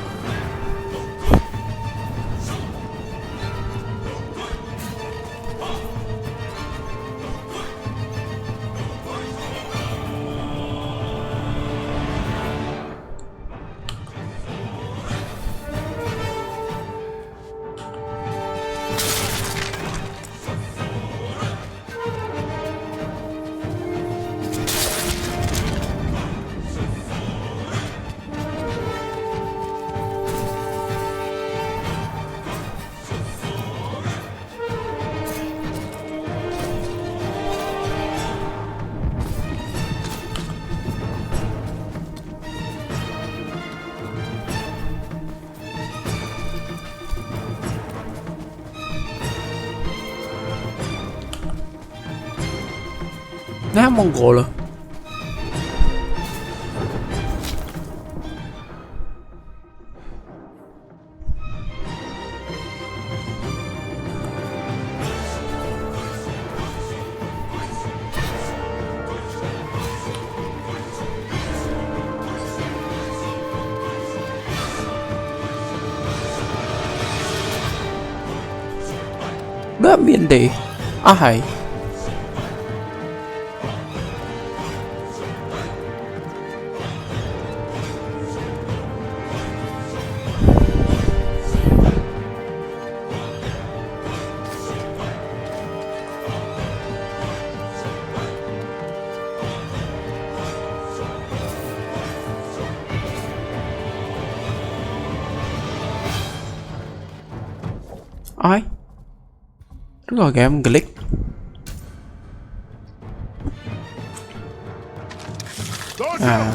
Speaker 1: Nam Mongol à? Đó miền địa. À hay. Ai? Đúng rồi, em click. À.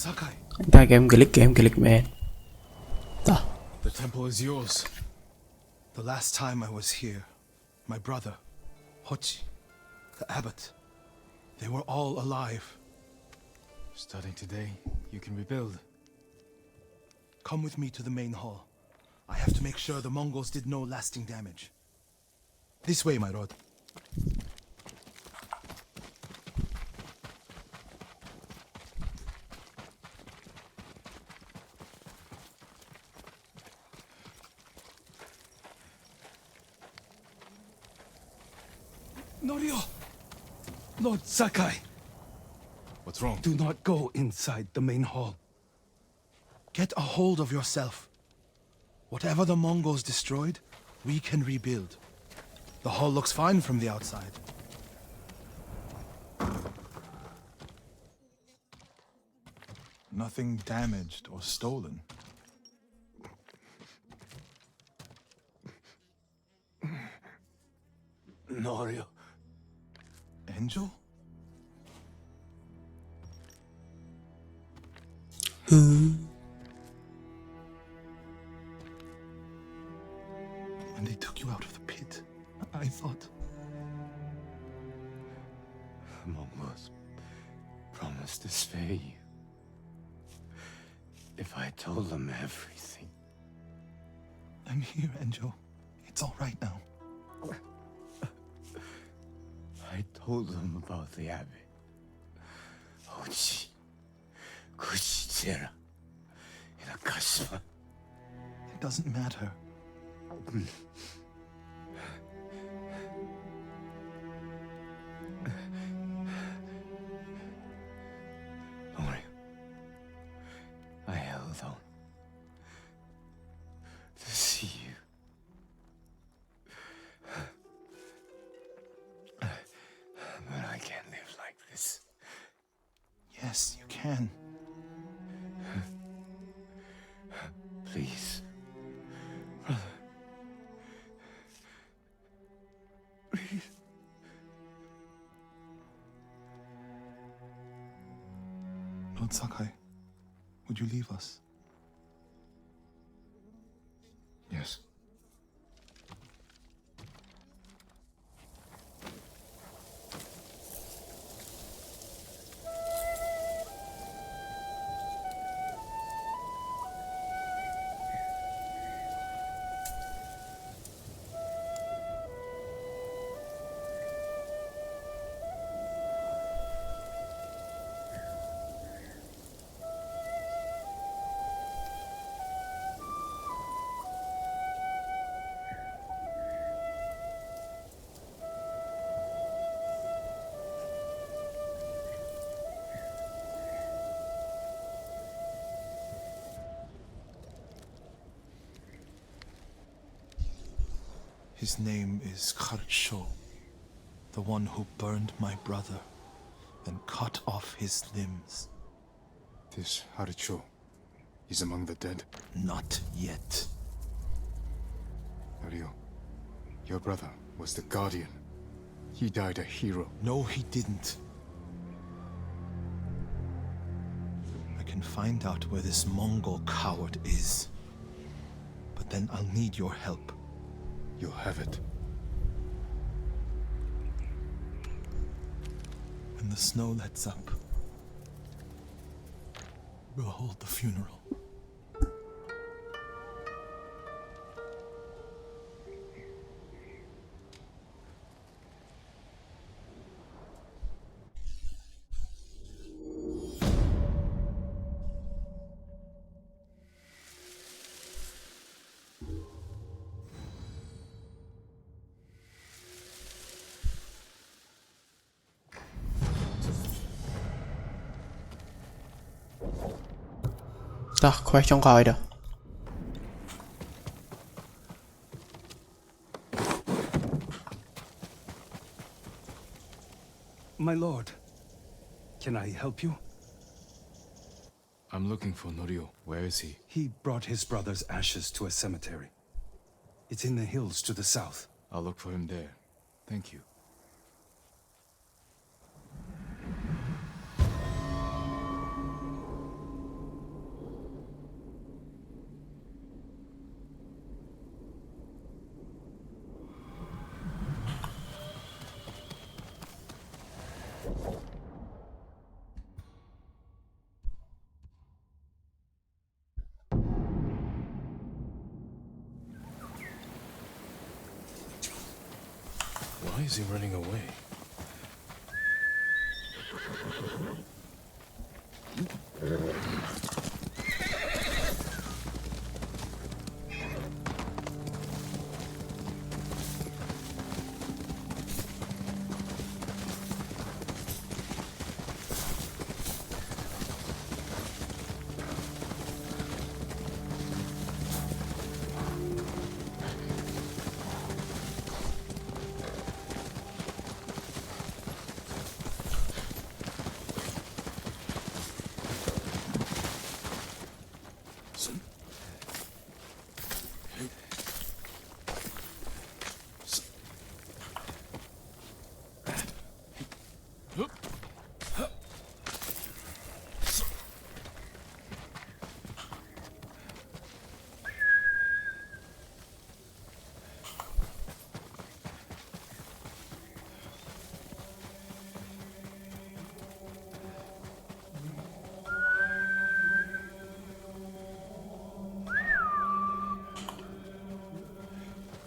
Speaker 2: Sakai,
Speaker 1: Anh ta kêu em click man. Đó.
Speaker 3: The temple is yours.
Speaker 2: the last time I was here, my brother, Hochi, the abbot, they were all alive.
Speaker 3: Starting today, you can rebuild.
Speaker 2: Come with me to the main hall. I have to make sure the Mongols did no lasting damage. This way, my lord.
Speaker 4: Norio! Lord Sakai,
Speaker 3: What's wrong?
Speaker 4: do not go inside the main hall.
Speaker 2: Get a hold of yourself. Whatever the Mongols destroyed, we can rebuild. The hall looks fine from the outside. Nothing damaged or stolen.
Speaker 4: Norio.
Speaker 2: Angel? When they took you out of the pit, I thought...
Speaker 4: The Mongols promised to spare you. If I told them everything.
Speaker 2: I'm here, Angel. It's all right now.
Speaker 4: I told them about the abbey. Hochi, Kushitera, Inakashima.
Speaker 2: It doesn't matter.
Speaker 4: Don't worry. I held on to see you. But I can't live like this.
Speaker 2: Yes, you can.
Speaker 4: Please. Brother. Please.
Speaker 2: Lord Sakai, would you leave us?
Speaker 3: Yes.
Speaker 2: His name is Kharcho, the one who burned my brother and cut off his limbs.
Speaker 3: This Haricho is among the dead.
Speaker 2: Not yet.
Speaker 3: Norio, your brother was the Guardian. He died a hero.
Speaker 2: No, he didn't. I can find out where this Mongol coward is. But then I'll need your help.
Speaker 3: You'll have it.
Speaker 2: When the snow lets up, we'll hold the funeral.
Speaker 1: Đó, khoét trong coi đó.
Speaker 4: My lord, can I help you?
Speaker 3: I'm looking for Norio. Where is he?
Speaker 4: He brought his brother's ashes to a cemetery. It's in the hills to the south.
Speaker 3: I'll look for him there. Thank you. is he running away?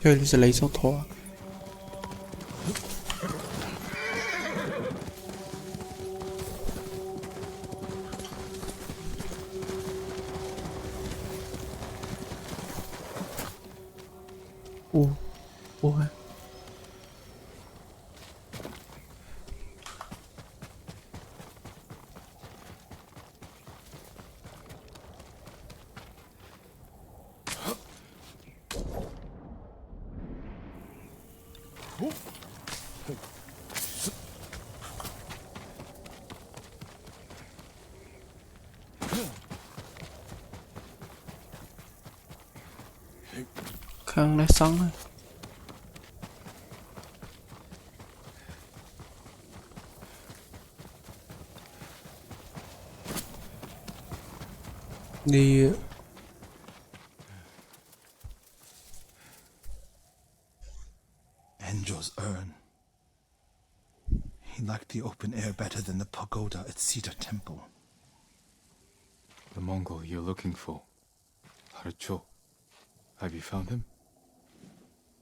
Speaker 1: Chơi thì sẽ lấy số thua. Ủa khăn nó sống á. Đi
Speaker 2: Enjo's urn. He liked the open air better than the pagoda at Cedar Temple.
Speaker 3: The Mongol you're looking for. Harcho. Have you found him?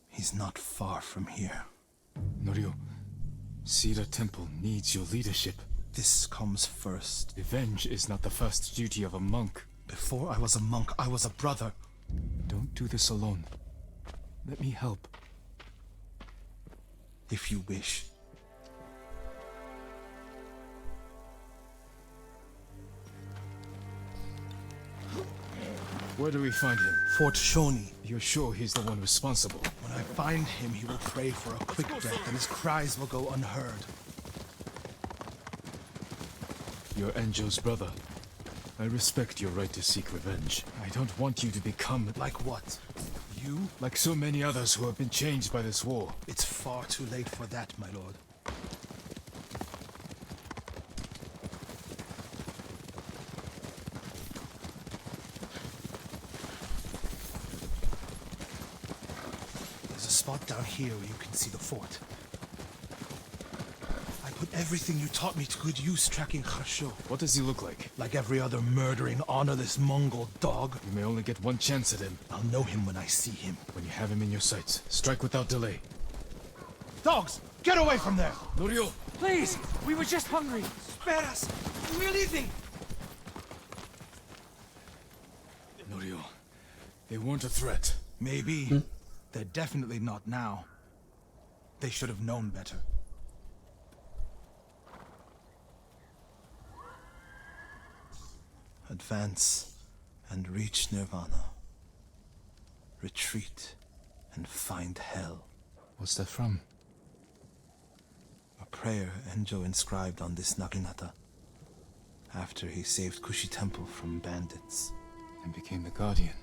Speaker 2: He's not far from here.
Speaker 3: Norio, Cedar Temple needs your leadership.
Speaker 2: This comes first.
Speaker 3: Revenge is not the first duty of a monk.
Speaker 2: Before I was a monk, I was a brother.
Speaker 3: Don't do this alone. Let me help.
Speaker 2: If you wish.
Speaker 3: Where do we find him?
Speaker 2: Fort Shoni.
Speaker 3: You're sure he's the one responsible?
Speaker 2: When I find him, he will pray for a quick death, and his cries will go unheard.
Speaker 3: You're Enjo's brother. I respect your right to seek revenge. I don't want you to become...
Speaker 2: Like what? You?
Speaker 3: Like so many others who have been changed by this war.
Speaker 2: It's far too late for that, my lord. There's a spot down here where you can see the fort. I put everything you taught me to good use tracking Khasho.
Speaker 3: What does he look like?
Speaker 2: Like every other murdering, honorless Mongol dog.
Speaker 3: You may only get one chance at him.
Speaker 2: I'll know him when I see him.
Speaker 3: When you have him in your sights, strike without delay.
Speaker 2: Dogs! Get away from there!
Speaker 3: Norio!
Speaker 7: Please! We were just hungry! Spare us! We're leaving!
Speaker 3: Norio, they weren't a threat.
Speaker 2: Maybe. They're definitely not now. They should have known better. Advance and reach Nirvana. Retreat and find hell.
Speaker 3: What's that from?
Speaker 2: A prayer Enjo inscribed on this Naginata after he saved Kushi Temple from bandits.
Speaker 3: And became the Guardian.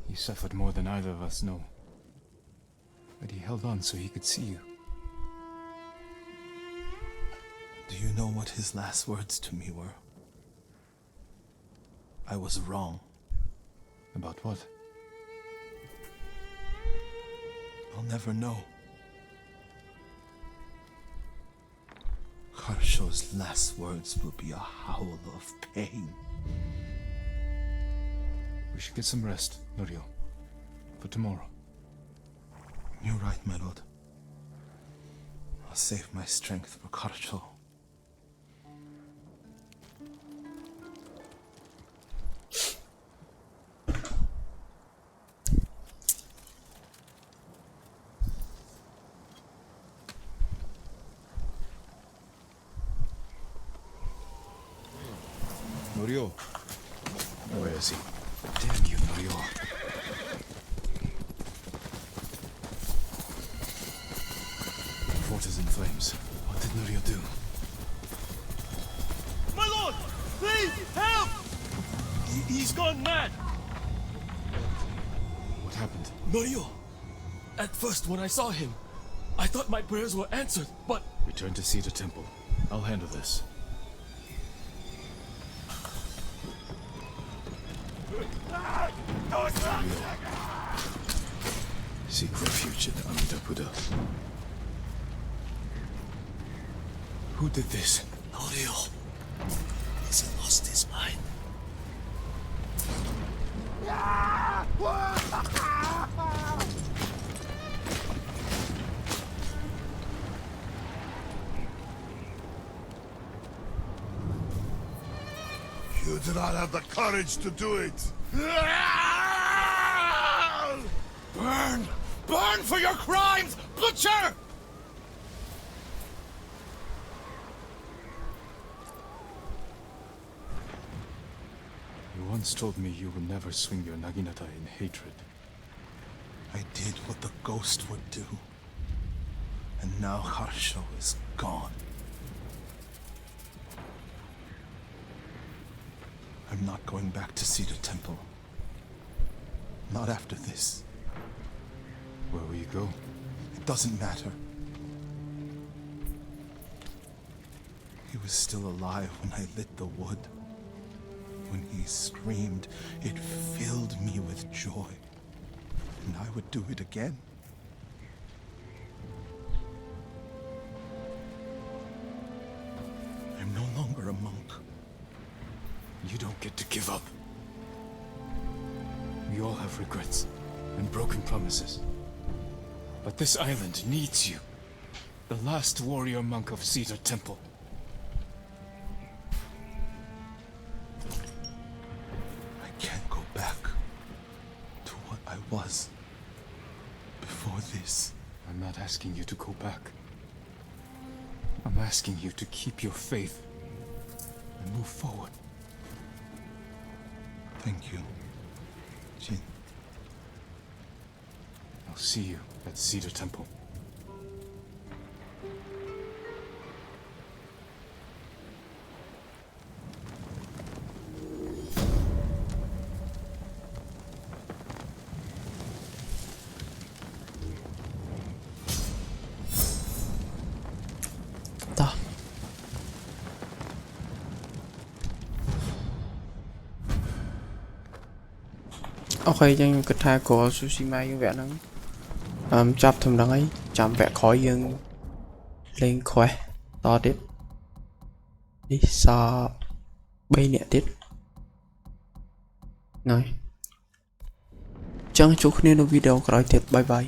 Speaker 3: He suffered more than either of us know. But he held on so he could see you.
Speaker 2: Do you know what his last words to me were? I was wrong.
Speaker 3: About what?
Speaker 2: I'll never know. Karsho's last words will be a howl of pain.
Speaker 3: We should get some rest, Norio. For tomorrow.
Speaker 2: You're right, my lord. I'll save my strength for Karcho.
Speaker 3: Norio. Where is he? Damn you, Norio. The fort is in flames. What did Norio do?
Speaker 11: My lord! Please, help! He's gone mad!
Speaker 3: What happened?
Speaker 11: Norio! At first, when I saw him, I thought my prayers were answered, but...
Speaker 3: Return to Cedar Temple. I'll handle this. Seek refuge in Amitabha. Who did this?
Speaker 11: Norio. Has he lost his mind?
Speaker 9: You do not have the courage to do it.
Speaker 11: Burn! Burn for your crimes, butcher!
Speaker 3: You once told me you would never swing your Naginata in hatred.
Speaker 2: I did what the ghost would do. And now Harsho is gone. I'm not going back to Cedar Temple. Not after this.
Speaker 3: Where will you go?
Speaker 2: It doesn't matter. He was still alive when I lit the wood. When he screamed, it filled me with joy. And I would do it again. I'm no longer a monk.
Speaker 3: You don't get to give up. We all have regrets and broken promises. But this island needs you. The last warrior monk of Cedar Temple.
Speaker 2: I can't go back to what I was before this.
Speaker 3: I'm not asking you to go back. I'm asking you to keep your faith and move forward.
Speaker 2: Thank you, Jin.
Speaker 3: I'll see you at Cedar Temple.
Speaker 1: Ta. Ok, chẳng cái thai của Tsushima như vậy nó chắp thầm đằng ấy chạm vẽ khói dương lên khỏe to tiếp đi xa bay nhẹ tiếp rồi chẳng chúc nên video rồi thiệt bye bye.